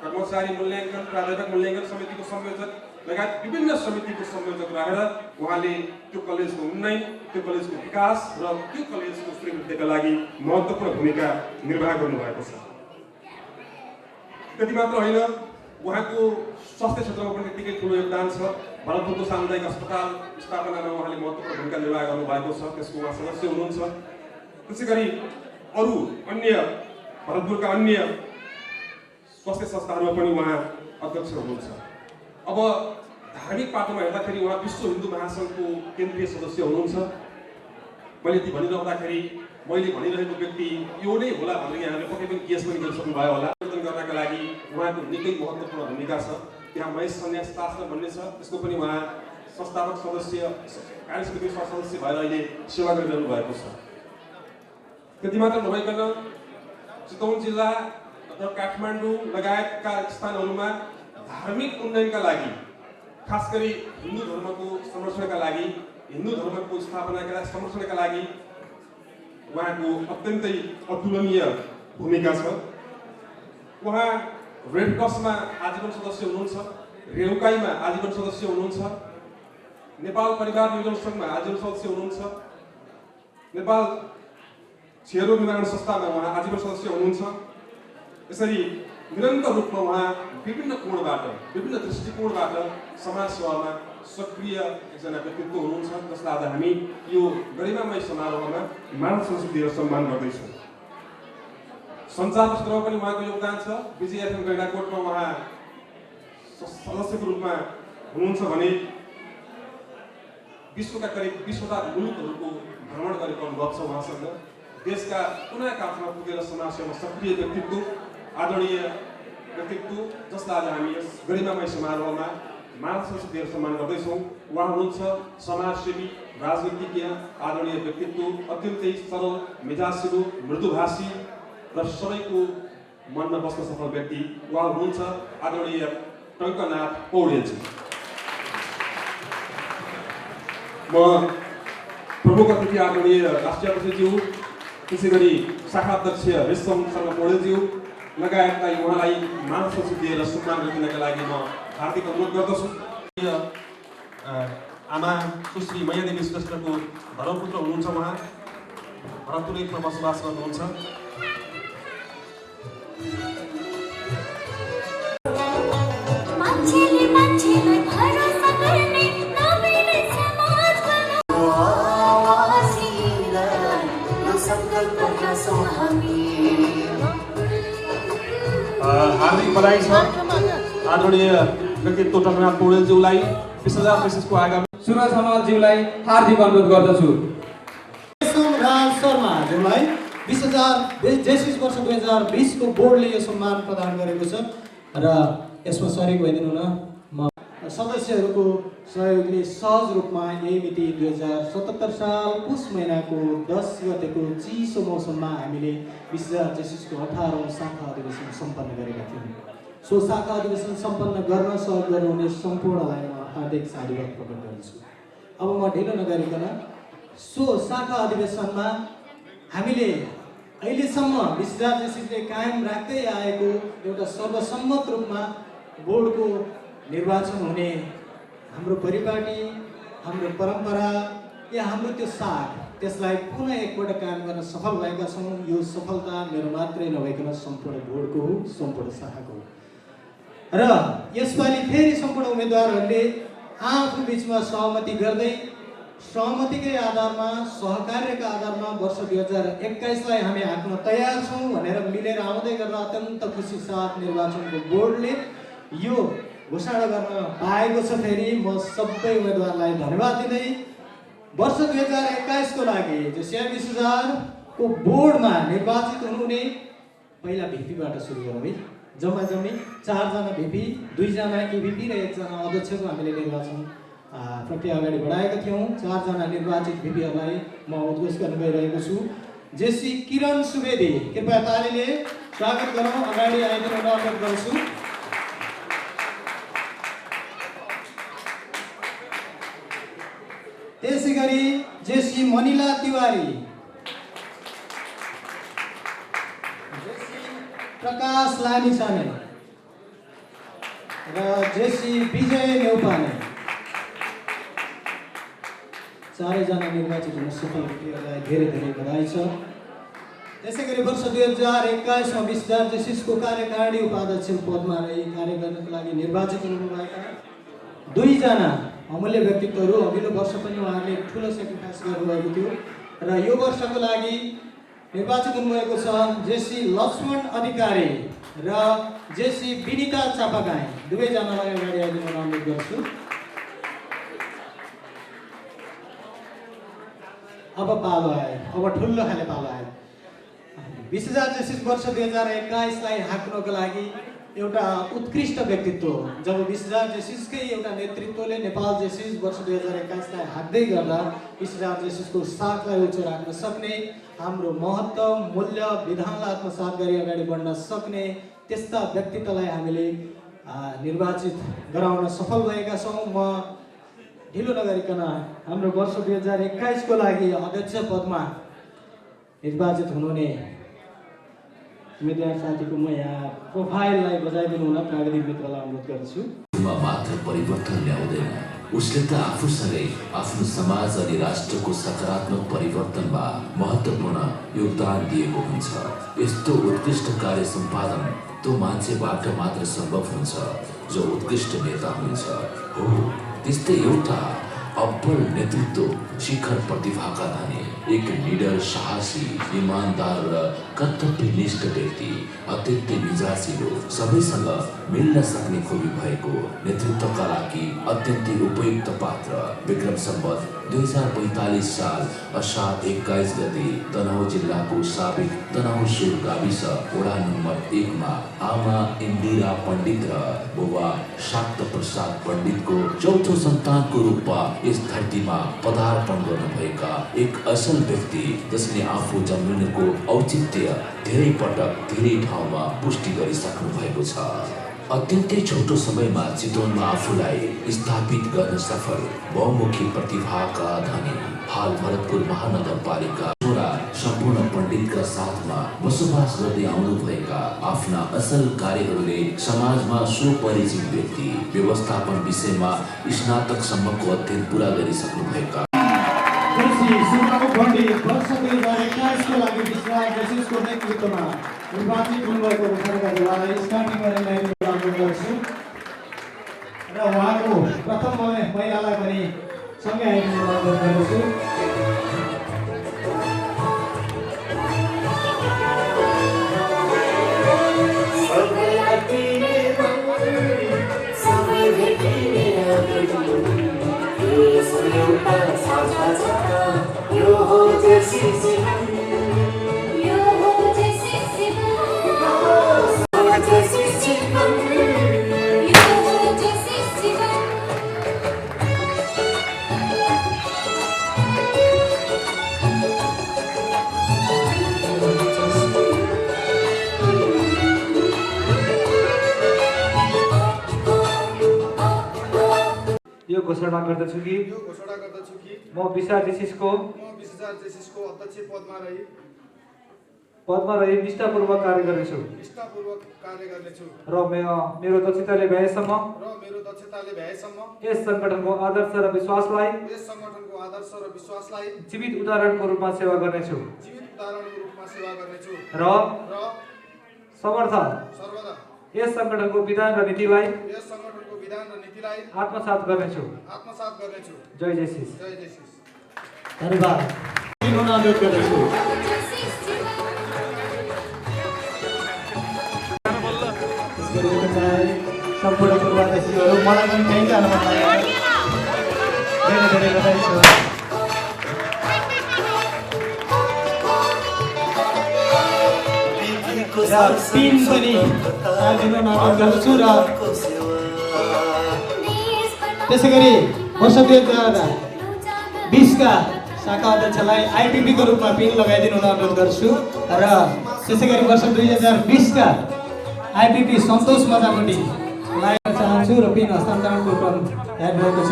कर्मचारी मूल्याङ्कन प्राध्यापक मूल्याङ्कन समितिको संयोजक लगायत विभिन्न समितिको संयोजक रहेर उहाँले त्यो कलेजको उन्नयन, त्यो कलेजको विकास र त्यो कलेजको श्रीवृद्धिका लागि महत्त्वपूर्ण भूमिका निर्वाह गर्नुभएको छ। त्यति मात्र होइन, उहाँको स्वास्थ्य क्षेत्रमा पनि त्यतिकै ठुलो योगदान छ। भरतपुरको सामुदायिक अस्पताल स्थापनामा उहाँले महत्त्वपूर्ण भूमिका निर्वाह गर्नुभएको छ, त्यसको उहाँ सदस्य हुनुहुन्छ। त्यसै गरी अरू अन्य भरतपुरका अन्य स्वास्थ्य संस्थाहरूमा पनि उहाँ अध्यक्ष हुनुहुन्छ। अब धार्मिक पाटोमा हेर्दाखेरि उहाँ विश्व हिन्दू महासङ्घको केन्द्रीय सदस्य हुनुहुन्छ। मैले ती भनिरहँदाखेरि मैले भनिरहेको व्यक्ति यो नै होला भनेर यहाँले पक्कै पनि केस पनि गरिसक्नुभयो होला। परिवर्तन गर्नका लागि उहाँको निकै महत्त्वपूर्ण भूमिका छ। त्यहाँ महेश सन्यास शास्त्र भन्ने छ, त्यसको पनि उहाँ संस्थापक सदस्य, कार्य समितिको सदस्य भएर अहिले सेवा गरिरहनु भएको छ। त्यति मात्र नभइकन चितवन जिल्ला र काठमाडौँ लगायतका स्थानहरूमा धार्मिक उन्नयनका लागि, खास गरी हिन्दू धर्मको संरक्षणका लागि, हिन्दू धर्मको स्थापनाका संरक्षणका लागि उहाँको अत्यन्तै अतुलनीय भूमिका छ। उहाँ रेड क्रसमा आजीवन सदस्य हुनुहुन्छ, रेउकाईमा आजीवन सदस्य हुनुहुन्छ, नेपाल परिवार नियोजन सङ्घमा आजीवन सदस्य हुनुहुन्छ, नेपाल क्षयरोग निवारण संस्थामा उहाँ आजीवन सदस्य हुनुहुन्छ। यसरी निरन्तर रूपमा उहाँ विभिन्न कोणबाट, विभिन्न दृष्टिकोणबाट समाज सेवामा सक्रिय एकजना व्यक्तित्व हुनुहुन्छ, जसलाई आज हामी यो गरिमामय समारोहमा मानव संस्कृति दिएर सम्मान गर्दैछौँ। सञ्चार क्षेत्रमा पनि उहाँको योगदान छ। BJFM गैंडाकोटमा उहाँ सदस्यको रूपमा हुनुहुन्छ भने विश्वका करिब 20वटा मुलुकहरूको भ्रमण गरेको अनुभव छ उहाँसँग। देशका कुना काखमा पुगेर समाज सेवामा सक्रिय व्यक्तित्व, आदरणीय व्यक्तित्व, जसलाई आज हामी यस गरिमामय समारोहमा मानव संस्कृति दिएर सम्मान गर्दैछौँ। उहाँ हुनुहुन्छ समाजसेवी, राजनीतिज्ञ, आदरणीय व्यक्तित्व, अत्यन्तै सरल मिजासिलो, मृदुभाषी र सबैको मनमा बस्न सफल व्यक्ति। उहाँ हुनुहुन्छ आदरणीय टङ्कनाथ पौडेलजी। म प्रमुख अतिथि आदरणीय राष्ट्रिय अध्यक्षज्यू, त्यसै गरी शाखा अध्यक्ष रेशम शर्मा पौडेलज्यू लगायतलाई उहाँलाई मानव संस्कृति दिएर सम्मान गरिदिनका लागि म हार्दिक अनुरोध गर्दछु। आमा सुश्री मैयादेवी श्रेष्ठको धर्मपुत्र हुनुहुन्छ। उहाँ भरतपुर 1 मा बसोबास गर्नुहुन्छ। हार्दिक बधाई छ आदरणीय व्यक्तित्व टङ्कनाथ पौडेलज्यूलाई 20,000 पेसिसको आगामी
सुरज हमालज्यूलाई हार्दिक अनुरोध गर्दछु।
राज शर्माज्यूलाई 20,000 जेसिस वर्ष 2020 को बोर्डले यो सम्मान प्रदान गरेको छ र यसमा सहयोग भइदिनु न। म सदस्यहरूको सहयोगले सहज रूपमा यही मिति 2077 साल पुस महिनाको 10 गतेको चिसो मौसममा हामीले 20,000 जेसिसको 18औं शाखा अधिवेशन सम्पन्न गरेका थियौँ। सो शाखा अधिवेशन सम्पन्न गर्न सहयोग गर्नुहुने सम्पूर्णलाई म हार्दिक साधुवाद प्रकट गर्दछु। अब म ढिलो नगरिकन सो शाखा अधिवेशनमा हामीले अहिलेसम्म 20,000 जेसिसले कायम राख्दै आएको एउटा सर्वसम्मत रूपमा बोर्डको निर्वाचन हुने हाम्रो परिपाटी, हाम्रो परम्परा या हाम्रो त्यो साख त्यसलाई पुनः एकपल्ट कायम गर्न सफल भएका छौँ। यो सफलता मेरो मात्रै नभइकन सम्पूर्ण बोर्डको हो, सम्पूर्ण शाखाको हो। र यसपालि फेरि सम्पूर्ण उम्मेदवारहरूले आफ्नो बिचमा सहमति गर्दै सहमतिकै आधारमा, सहकार्यका आधारमा वर्ष 2021लाई हामी हाँक्न तयार छौँ भनेर मिलेर आउँदै गर्दा अत्यन्त खुसी साथ निर्वाचनको बोर्डले यो घोषणा गर्न पाएको छ। फेरि म सबै उम्मेदवारलाई धन्यवाद दिँदै वर्ष 2021को लागि जेसिआई 20,000 को बोर्डमा निर्वाचित हुनुहुने पहिला भिपीबाट सुरु गरौँ है। जम्मा 4 जना भिपी, 2 जना एभिपी र 1 जना अध्यक्षको हामीले निर्वाचन प्रक्रिया अगाडि बढाएका थियौँ। 4 जना निर्वाचित भिपीहरूलाई म उद्घोष गर्न गइरहेको छु। जेसी किरण सुवेदी, कृपया तालीले स्वागत गरौँ, अगाडि आइदिनु अनुरोध गर्छु। त्यसैगरी जेसी मनिला तिवारी, जेसी प्रकाश लामिछाने र जेसी विजय नेउपाने, चारैजना निर्वाचित हुन सफल व्यक्तिहरूलाई धेरै धेरै बधाई छ। त्यसैगरी वर्ष 2021मा 20,000 जेसिसको कार्यकारिणी उपाध्यक्ष पदमा रही कार्य गर्नको लागि निर्वाचित हुनुभएका 2 जना अमूल्य व्यक्तित्वहरू। अघिल्लो वर्ष पनि उहाँहरूले ठुलो सेक्रिफाइस गर्नुभएको थियो र यो वर्षको लागि निर्वाचित हुनुभएको छ जेसी लक्ष्मण अधिकारी र जेसी विनिता चापागाई। 2 जनालाई अगाडि आइदिन अनुरोध गर्छु। अब पालो आयो, अब ठुलो खाले पालो आयो। 20,000 जेसिस वर्ष 2021लाई हाँक्नको लागि एउटा उत्कृष्ट व्यक्तित्व, जब 20,000 जेसिसकै एउटा नेतृत्वले नेपाल जेसिस वर्ष 2021लाई हाँक्दै गर्दा 20,000 जेसिसको साखलाई उच्च राख्न सक्ने, हाम्रो महत्त्व, मूल्य, विधानलाई आत्मसात गरी अगाडि बढ्न सक्ने त्यस्ता व्यक्तित्वलाई हामीले निर्वाचित गराउन सफल भएका छौँ। म ढिलो नगरिकन हाम्रो वर्ष 2021को लागि अध्यक्ष पदमा निर्वाचित हुनुहुने उम्मेदवार साथीको म यहाँ प्रोफाइललाई बजाइदिनु हुन प्राविधिक मित्रलाई अनुरोध गर्छु।
मात्र परिवर्तन ल्याउँदैन, उसले त आफूसँगै आफ्नो समाज अनि राष्ट्रको सकारात्मक परिवर्तनमा महत्त्वपूर्ण योगदान दिएको हुन्छ। यस्तो उत्कृष्ट कार्य सम्पादन त्यो मान्छेबाट मात्र सम्भव हुन्छ जो उत्कृष्ट नेता हुन्छ। हो, त्यस्तै एउटा अब्बल नेतृत्व, शिखर प्रतिभाका धनी, एक निडर, साहसी, ईमानदार र कर्तव्यनिष्ठ व्यक्ति, अत्यन्तै मिजासिलो, सबैसँग मिल्न सक्ने खूबी भएको नेतृत्वका लागि अत्यन्तै उपयुक्त पात्र विक्रम सम्वत 2045 साल असार 21 गते तनहुँ जिल्लाको साबिक तनहुँ सुर गाविस वडा नम्बर 1 मा आमा इन्दिरा पण्डित र बुबा शाक्त प्रसाद पण्डितको चौथो सन्तानको रूपमा यस धरतीमा पदार्पण गर्नुभएका एक असल व्यक्ति, जसले आफू जन्मिनुको औचित्य धेरै पटक धेरै ठाउँमा पुष्टि गरिसक्नु भएको छ। अत्यन्तै छोटो समयमा चितवनमा आफूलाई स्थापित गर्न सफल बहुमुखी प्रतिभाका धनी, हाल भरतपुर महानगरपालिका छोरा सम्पूर्ण पण्डितका साथमा बसोबास गर्दै आउनुभएका आफ्ना असल कार्यहरूले समाजमा सुपरिचित व्यक्ति, व्यवस्थापन विषयमा स्नातकसम्मको अध्ययन पुरा गरिसक्नुभएका
वर्ष 2021को लागि 20,000 जेसिसको नेतृत्वमा निर्वाचित हुनुभएको उहाँलाई स्टार्टिङ गरेर अनुरोध गर्छु र उहाँको प्रथम महिलालाई पनि सँगै आइदिनु अनुरोध गर्दछु।
यो घोषणा गर्दछु कि म विशाल जेसिसको
अध्यक्ष
पदमा रही निष्ठापूर्वक कार्य गर्नेछु र मेरो दक्षताले भ्याएसम्म यस सङ्गठनको आदर्श र विश्वासलाई जीवित उदाहरणको रूपमा सेवा गर्नेछु र समर्थ यस सङ्गठनको विधान र नीतिलाई आत्मसात गर्नेछु। जय जेसिस।
धन्यवाद। अनुरोध गर्दछु। सम्पूर्ण पूर्वादेशीहरू मलाई पनि त्यहीँ जान मन लाग्यो। धेरै धेरै बधाई छ। र पिन पनि सार्दिन अनुरोध गर्दछु र त्यसै गरी वर्ष 2020 का शाखा अध्यक्षलाई आइपिपीको रूपमा पिन लगाइदिनु अनुरोध गर्छु र त्यसै गरी वर्ष 2020 का आइपिपी सन्तोष मजाकोटीलाई चाहन्छु र पिन हस्तान्तरणको क्रम याद भएको छ।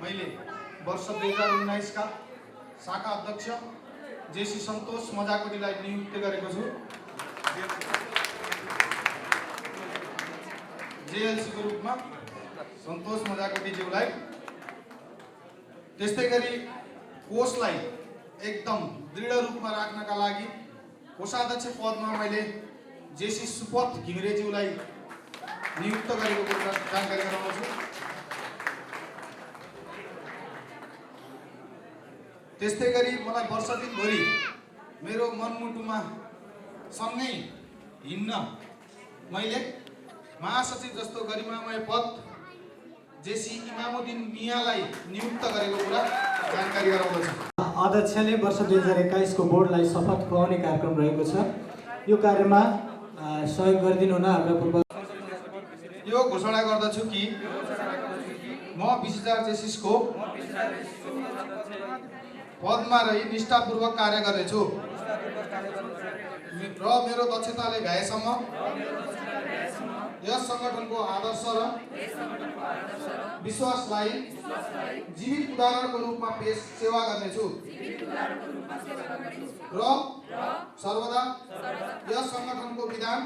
मैले वर्ष 2019 का शाखा अध्यक्ष जेसी सन्तोष मजाकोटीलाई नियुक्त गरेको छु। जेएलसी को रूपमा सन्तोष मजाकोटीज्यूलाई। त्यस्तै गरी कोषलाई एकदम दृढ रूपमा राख्नका लागि कोषाध्यक्ष पदमा मैले जेसी सुपथ घिमिरेज्यूलाई नियुक्त गरेको कुरा जानकारी गराउँछु। त्यस्तै गरी मलाई वर्ष दिनभरि मेरो मनमुटुमा सँगै हिँड्न मैले महासचिव जस्तो गरिमामय पद जेसी इमामुद्दिन मियालाई नियुक्त गरेको कुरा जानकारी गराउँदछु।
अध्यक्षले वर्ष 2021 को बोर्डलाई शपथ खुवाउने कार्यक्रम रहेको छ। यो कार्यमा सहयोग गरिदिनु हुन हाम्रो पूर्व
यो घोषणा गर्दछु कि म विशिष्टार जेसिसको पदमा रही निष्ठापूर्वक कार्य गर्नेछु र मेरो दक्षताले भ्याएसम्म यस सङ्गठनको आदर्श र विश्वासलाई जीवित उदाहरणको रूपमा सेवा गर्नेछु र सर्वदा यस सङ्गठनको विधान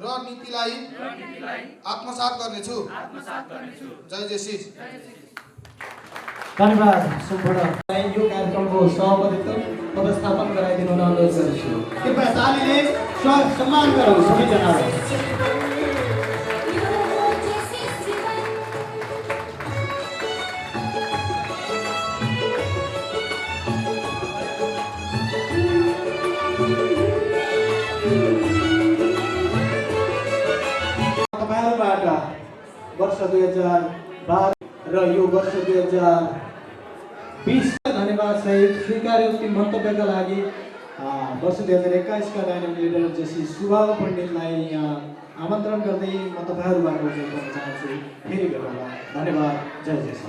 र नीतिलाई आत्मसात गर्नेछु। जय जेसिस।
धन्यवाद। सम्पूर्ण यो कार्यक्रमको सभापतित्व व्यवस्थापन गराइदिनु हुन अनुरोध गर्छु। कृपया तालीले सम्मान गरौँ सबैजनालाई। तपाईँहरूबाट वर्ष 2012 र यो वर्ष 2020 धन्यवाद सहित स्वीकार्योक्ति मन्तव्यका लागि वर्ष 2021 का डाइनामिक लिडर जेसी सुभाव पण्डितलाई आमन्त्रण गर्दै म तपाईँहरूबाट उल्लेख गर्न चाहन्छु। फेरि भेटौँला। धन्यवाद। जय जेसी।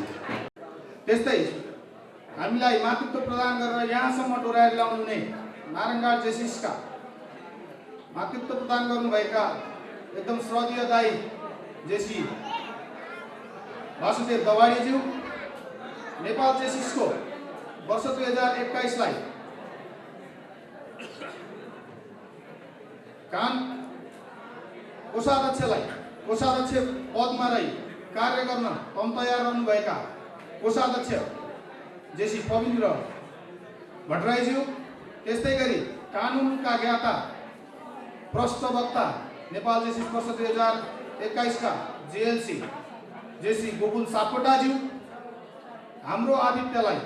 त्यस्तै हामीलाई मातृत्व प्रदान गरेर यहाँसम्म डोराएर ल्याउनु हुने नारायणघाट जेसिसका मातृत्व प्रदान गर्नुभएका एकदम श्रद्धेय दाई जेसी वासुदेव दवाडीज्यू, नेपाल जेसिसको वर्ष 2021 लाई कोषाध्यक्ष पदमा रही कार्य गर्न तम तयार रहनुभएका कोषाध्यक्ष जेसी पविन्द्र भट्टराईज्यू, त्यस्तै गरी कानुनका ज्ञाता प्रष्टवक्ता नेपाल जेसिस वर्ष 2021 का जेएलसी जेसी गोकुल सापकोटाज्यू, हाम्रो आतिथ्यलाई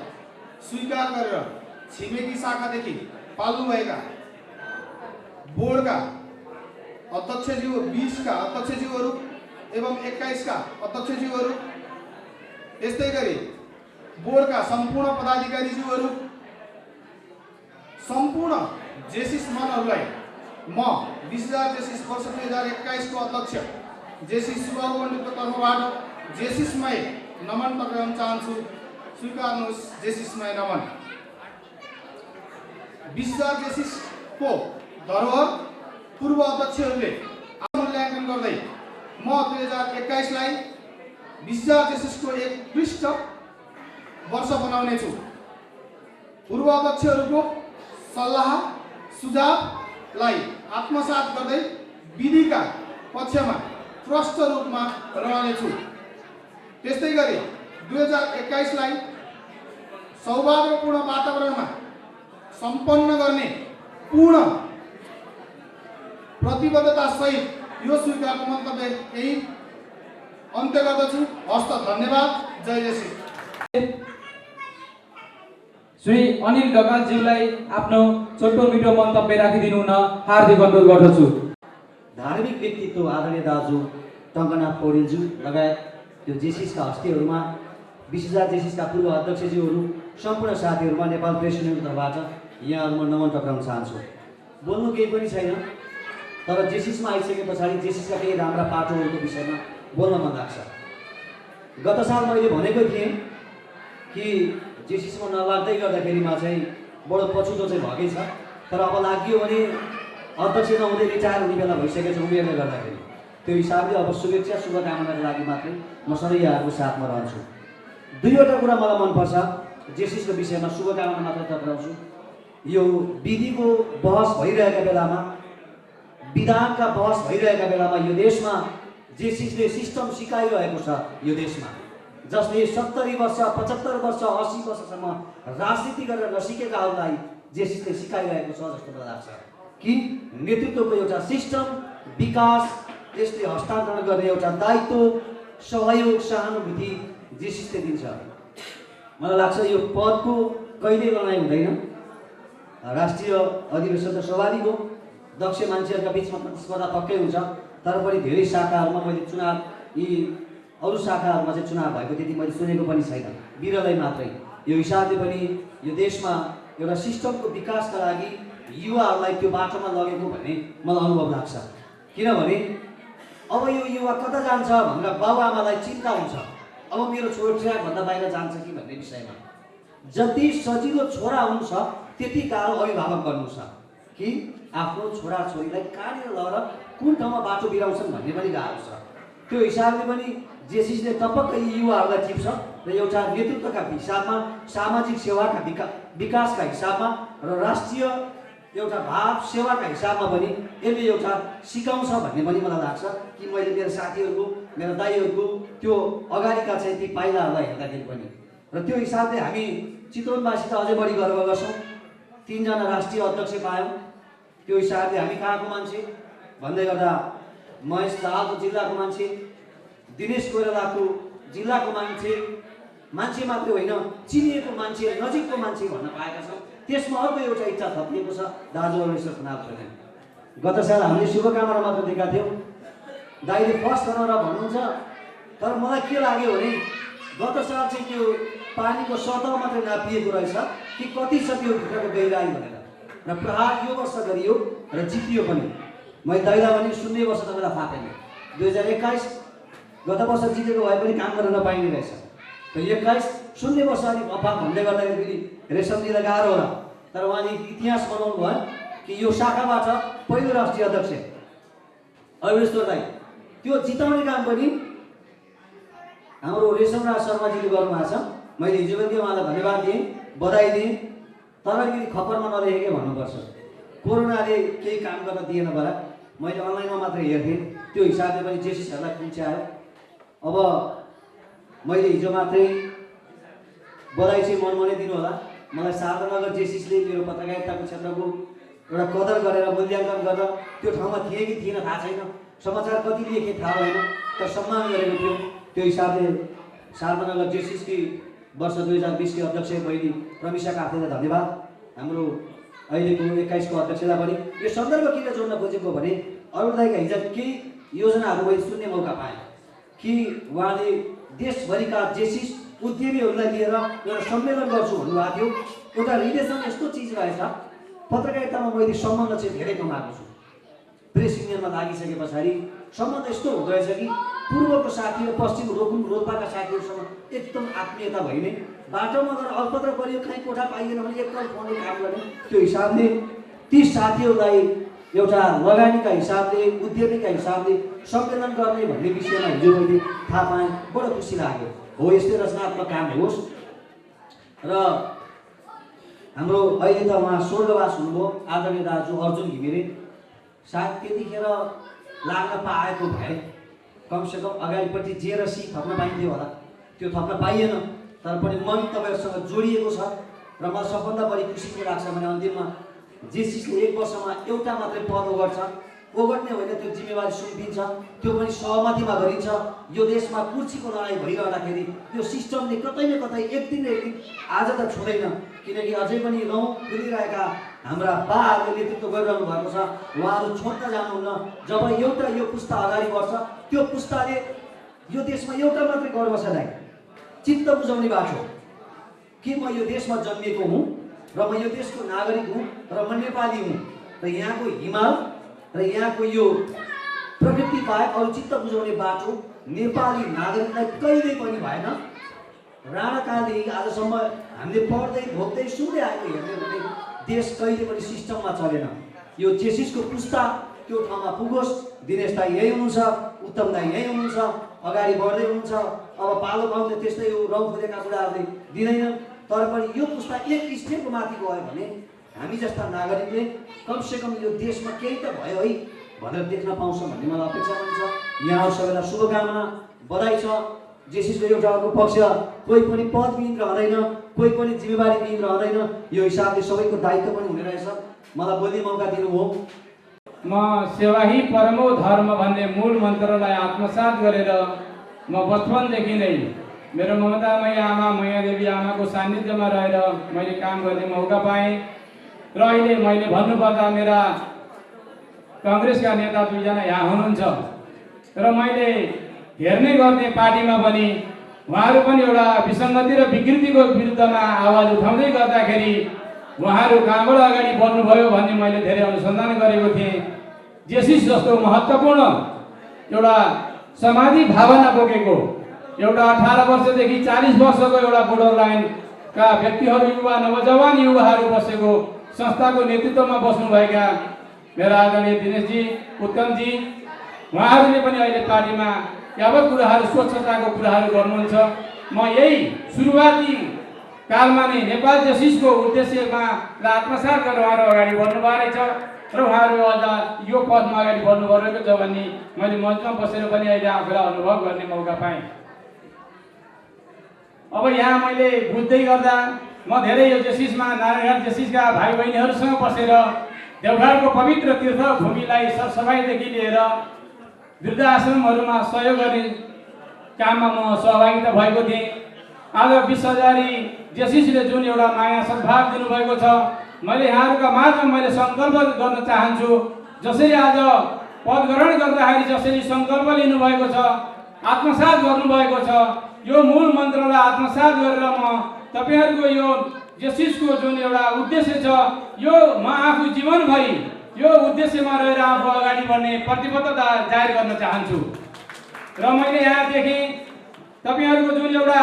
स्वीकार गरेर छिमेकी शाखादेखि पाल्नुभएका बोर्डका अध्यक्षज्यू 20 का अध्यक्षज्यूहरू एवं 21 का अध्यक्षज्यूहरू, त्यस्तै गरी बोर्डका सम्पूर्ण पदाधिकारीज्यूहरू, सम्पूर्ण जेसिस मनहरूलाई म विशिष्टार जेसिस वर्ष 2021 को अध्यक्ष जेसी सुभाव पण्डितको तर्फबाट जेसिसमय नमन टक्राउन चाहन्छु। स्वीकार्नुहोस् जेसिसमय नमन। 20,000 जेसिसको धरोहर पूर्व अध्यक्षहरूले मूल्याङ्कन गर्दै म 2021 लाई 20,000 जेसिसको एक उत्कृष्ट वर्ष बनाउने छु। पूर्व अध्यक्षहरूको सल्लाह सुझावलाई आत्मसात गर्दै विधिका पक्षमा प्रष्ट रूपमा रहनेछु। त्यस्तै गरी 2021 लाई सौहार्दपूर्ण वातावरणमा सम्पन्न गर्ने पूर्ण प्रतिबद्धता सहित यो स्वीकारको मन्तव्य यही अन्त्य गर्दछु। हस्त धन्यवाद। जय जेसी।
श्री अनिल ढकालज्यूलाई आफ्नो छोटो मिठो मन्तव्य राखिदिनु हुन हार्दिक अनुरोध गर्दछु।
धार्मिक व्यक्तित्व आदरणीय दाजु टङ्कनाथ पौडेलज्यू लगायत त्यो जेसिसका हस्तीहरूमा 20,000 जेसिसका पूर्व अध्यक्षज्यूहरू सम्पूर्ण साथीहरूमा नेपाल प्रेस युनियनको तर्फबाट यहाँहरूमा नमन टक्राउन चाहन्छु। बोल्नु केही पनि छैन, तर जेसिसमा आइसके पछाडि जेसिसका केही राम्रा पाटोहरूको विषयमा बोल्न मन लाग्छ। गत साल मैले भनेको थिएँ कि जेसिसमा नलाग्दै गर्दाखेरिमा चाहिँ बडो पछुतो चाहिँ भएकै छ, तर अब लाग्यो भने अध्यक्ष नहुँदै रिटायर हुने बेला भइसकेको छ उमेरले गर्दाखेरि। त्यो हिसाबले अब शुभेच्छा शुभकामनाको लागि मात्रै म सधैँ यहाँहरूको साथमा रहन्छु। दुईवटा कुरा मलाई मनपर्छ जेसिसको विषयमा शुभकामना मात्र टक्राउँछु। यो विधिको बहस भइरहेका बेलामा, विधानका बहस भइरहेका बेलामा यो देशमा जेसिसले सिस्टम सिकाइरहेको छ। यो देशमा जसले 70 वर्ष 75 वर्ष 80 वर्षसम्म राजनीति गरेर नसिकेकाहरूलाई जेसिसले सिकाइरहेको छ जस्तो मलाई लाग्छ कि नेतृत्वको एउटा सिस्टम, विकास, यसले हस्तान्तरण गर्ने एउटा दायित्व, सहयोग, सहानुभूति जेसिसले दिन्छ। मलाई लाग्छ यो पदको कहिल्यै लडाइँ हुँदैन। राष्ट्रिय अधिवेशन त स्वाभाविक हो, दक्ष मान्छेहरूका बिचमा प्रतिस्पर्धा पक्कै हुन्छ, तर पनि धेरै शाखाहरूमा मैले चुनाव यी अरू शाखाहरूमा चाहिँ चुनाव भएको त्यति मैले सुनेको पनि छैन, विरलै मात्रै। यो हिसाबले पनि यो देशमा एउटा सिस्टमको विकासका लागि युवाहरूलाई त्यो बाटोमा लगेको भन्ने मलाई अनुभव लाग्छ। किनभने अब यो युवा कता जान्छ भनेर बाबुआमालाई चिन्ता हुन्छ, अब मेरो छोरो ट्र्याकभन्दा बाहिर जान्छ कि भन्ने विषयमा। जति सजिलो छोरा हुन्छ त्यति गाह्रो अभिभावक बन्नु छ कि आफ्नो छोराछोरीलाई कहाँनिर लगेर कुन ठाउँमा बाटो बिराउँछन् भन्ने पनि गाह्रो छ। त्यो हिसाबले पनि जेसिसले टपक्कै युवाहरूलाई टिप्छ र एउटा नेतृत्वका हिसाबमा, सामाजिक सेवाका विकासका हिसाबमा र राष्ट्रिय एउटा भाव सेवाका हिसाबमा पनि यसले एउटा सिकाउँछ भन्ने पनि मलाई लाग्छ कि मैले मेरो साथीहरूको, मेरो दाइहरूको त्यो अगाडिका चाहिँ ती पाइलाहरूलाई हेर्दाखेरि पनि। र त्यो हिसाबले हामी चितवनवासी त अझै बढी गर्व गर्छौँ। 3 जना राष्ट्रिय अध्यक्ष पायौँ। त्यो हिसाबले हामी कहाँको मान्छे भन्दै गर्दा महेश दाहालको जिल्लाको मान्छे, दिनेश कोइरालाको जिल्लाको मान्छे मात्रै होइन चिनिएको मान्छे, नजिकको मान्छे भन्न पाएका छौँ। त्यसमा अर्को एउटा इच्छा थपिएको छ दाजु अमरेश्वर खनाल छैन। गत साल हामीले शुभकामना मात्र दिएका थियौँ, दाइले फर्स्ट भनेर भन्नुहुन्छ, तर मलाई के लाग्यो भने गत साल चाहिँ त्यो पानीको सतह मात्रै नापिएको रहेछ कि कति छ त्यो भित्रको गहिराई भनेर, र प्रहार यो वर्ष गरियो र जितियो पनि। मैले दाइलाई भने 0 वर्ष तपाईँलाई थाहा थिएन। 2021 गत वर्ष जितेको भए पनि काम गर्न नपाइने रहेछ। त 21 0 वर्ष अलिक अभाव भन्दै गर्दाखेरि फेरि रेशमजीलाई गाह्रो होला, तर उहाँले इतिहास बनाउनु भयो कि यो शाखाबाट पहिलो राष्ट्रिय अध्यक्ष अमरेश्वर दाइ त्यो जिताउने काम पनि हाम्रो रेशमराज शर्माजीले गर्नुभएको छ। मैले हिजो पनि उहाँलाई धन्यवाद दिएँ, बधाई दिएँ, तर अलिकति खपरमा नलेखेकै भन्नुपर्छ। कोरोनाले केही काम गर्न दिएन बरा, मैले अनलाइनमा मात्र हेर्थेँ, त्यो हिसाबले पनि जेसिसहरूलाई कुल्च्यायो। अब मैले हिजो मात्रै बधाई चाहिँ मनमनै दिनु होला। मलाई शारदानगर जेसिसले मेरो पत्रकारिताको क्षेत्रको एउटा कदर गरेर मूल्याङ्कन गरेर त्यो ठाउँमा थिए कि थिएन थाहा छैन, समाचार कति लेखे थाहा भएन, तर सम्मान गरेको थियो। त्यो हिसाबले शारदानगर जेसिसकी वर्ष 2020 की अध्यक्ष बहिनी प्रमिशा कार्तेलाई धन्यवाद। हाम्रो अहिलेको 21 को अध्यक्षलाई पनि यो सन्दर्भ किन जोड्न खोजेको भने अरुणदाइका हिजो केही योजनाहरू मैले सुन्ने मौका पाएँ कि उहाँले देशभरिका जेसिस उद्यमीहरूलाई लिएर एउटा सम्मेलन गर्छु भन्नुभएको थियो। एउटा रिलेसन यस्तो चिज रहेछ, पत्रकारितामा मैले सम्बन्ध चाहिँ धेरै कमाएको छु। प्रेस युनियनमा लागिसके पछाडि सम्बन्ध यस्तो हुँदो रहेछ कि पूर्वको साथी र पश्चिम रोकुम रोल्पाका साथीहरूसँग एकदम आत्मीयता भइने, बाटोमा गएर अल्पत्र परियो कहीँ कोठा पाइएन भने एकल फोनले काम गर्ने, त्यो हिसाबले ती साथीहरूलाई एउटा लगानीका हिसाबले उद्यमीका हिसाबले सम्मेलन गर्ने भन्ने विषयमा हिजो मैले थाहा पाएँ, बडो खुसी लाग्यो। हो यस्तै रचनात्मक काम होस्। र हाम्रो अहिले त उहाँ स्वर्गवास हुनुभयो आदरणीय दाजु अर्जुन घिमिरे, सायद त्यतिखेर लाग्न पाएको भए कमसेकम अगाडिपट्टि जे र सी थप्न पाइन्थ्यो होला, त्यो थप्न पाइएन। तर पनि मन तपाईँहरूसँग जोडिएको छ र मलाई सबभन्दा बढी खुसी के लाग्छ भने अन्तिममा जेसिसले 1 वर्षमा एउटा मात्रै पद ओगट्ने होइन, त्यो जिम्मेवारी सुम्पिन्छ, त्यो पनि सहमतिमा गरिन्छ। यो देशमा कुर्सीको लडाइँ भइरहँदाखेरि यो सिस्टमले कतै न कतै एक दिन आज त छुँदैन, किनकि अझै पनि रौँ खुलिरहेका हाम्रा बाहरूले नेतृत्व गरिरहनु भएको छ। उहाँहरू छोड्न जानुहुन्न। जब एउटा यो पुस्ता अगाडि बढ्छ त्यो पुस्ताले यो देशमा एउटा मात्रै गर्व छ दाइ, चित्त बुझाउने बाटो कि म यो देशमा जन्मिएको हुँ र म यो देशको नागरिक हुँ र म नेपाली हुँ र यहाँको हिमाल र यहाँको यो प्रकृति बाहेक अरू चित्त बुझाउने बाटो नेपाली नागरिकलाई कहिल्यै पनि भएन। राणाकालदेखि आजसम्म हामीले पढ्दै भोग्दै सुन्दै आएको हेर्ने भने देश कहिले पनि सिस्टममा चलेन। यो जेसिसको पुस्ता त्यो ठाउँमा पुगोस्। दिनेश दाइ यही हुनुहुन्छ, उत्तम दाइ यही हुनुहुन्छ, अगाडि बढ्दै हुनुहुन्छ। अब पालो पाउने त्यस्तै हो, रौँ फुलेका कुराहरूले दिँदैन। तर पनि यो पुस्ता एक स्टेपको माथि गयो भने हामी जस्ता नागरिकले कमसेकम यो देशमा केही त भयो है भनेर देख्न पाउँछौँ भन्ने मलाई अपेक्षा पनि छ। यहाँ सबैलाई शुभकामना, बधाई छ। जेसिसको एउटा अर्को पक्ष कोही पनि पदविहीन रहँदैन, कोही पनि जिम्मेवारीविहीन रहँदैन। यो हिसाबले सबैको दायित्व पनि हुने रहेछ। मलाई बोल्ने मौका दिनुभयो।
म सेवा ही परमो धर्म भन्ने मूल मन्त्रलाई आत्मसात गरेर म बचपनदेखि नै मेरो ममतामय आमा मायादेवी आमाको सान्निध्यमा रहेर मैले काम गर्ने मौका पाएँ। र अहिले मैले भन्नुपर्दा मेरा काङ्ग्रेसका नेता 2 जना यहाँ हुनुहुन्छ र मैले हेर्ने गर्ने पार्टीमा पनि उहाँहरू पनि एउटा विसङ्गति र विकृतिको विरुद्धमा आवाज उठाउँदै गर्दाखेरि उहाँहरू कहाँबाट अगाडि बढ्नुभयो भन्ने मैले धेरै अनुसन्धान गरेको थिएँ। जेसिस जस्तो महत्त्वपूर्ण एउटा समाजि भावना बोकेको एउटा 18 वर्षदेखि 40 वर्षको एउटा बोर्डर लाइनका व्यक्तिहरू, युवा नवजवान युवाहरू बसेको संस्थाको नेतृत्वमा बस्नुभएका मेरा आदरणीय दिनेशजी, उत्तमजी, उहाँहरूले पनि अहिले पार्टीमा यावत कुराहरू स्वच्छताको कुराहरू गर्नुहुन्छ। म यही सुरुवाती कालमा नै नेपाल जेसिसको उद्देश्यमा आत्मसात गरेर उहाँहरू अगाडि बढ्नुभएको रहेछ र उहाँहरू अझ यो पदमा अगाडि बढ्नु भएको छ भन्ने मैले मञ्चमा बसेर पनि अहिले आफूलाई अनुभव गर्ने मौका पाएँ। अब यहाँ मैले बुझ्दै गर्दा म धेरै यो जेसिसमा नारायणघाट जेसिसका भाइ बहिनीहरूसँग बसेर देवघरको पवित्र तीर्थभूमिलाई सरसफाइदेखि लिएर वृद्धाश्रमहरूमा सहयोग गर्ने काममा म सहभागिता भएको थिएँ। आज 20,000 जेसिसले जुन एउटा माया सद्भाव दिनुभएको छ, मैले यहाँहरूका माझमा मैले सङ्कल्प गर्न चाहन्छु। जसरी आज पद ग्रहण गर्दाखेरि जसरी सङ्कल्प लिनुभएको छ, आत्मसात गर्नुभएको छ, यो मूल मन्त्रलाई आत्मसात गरेर म तपाईहरुको यो जेसिसको जुन एउटा उद्देश्य छ, यो म आफू जीवनभरि यो उद्देश्यमा रहेर आफू अगाडि बढ्ने प्रतिबद्धता जाहेर गर्न चाहन्छु। र मैले यहाँ देखेँ तपाईहरुको जुन एउटा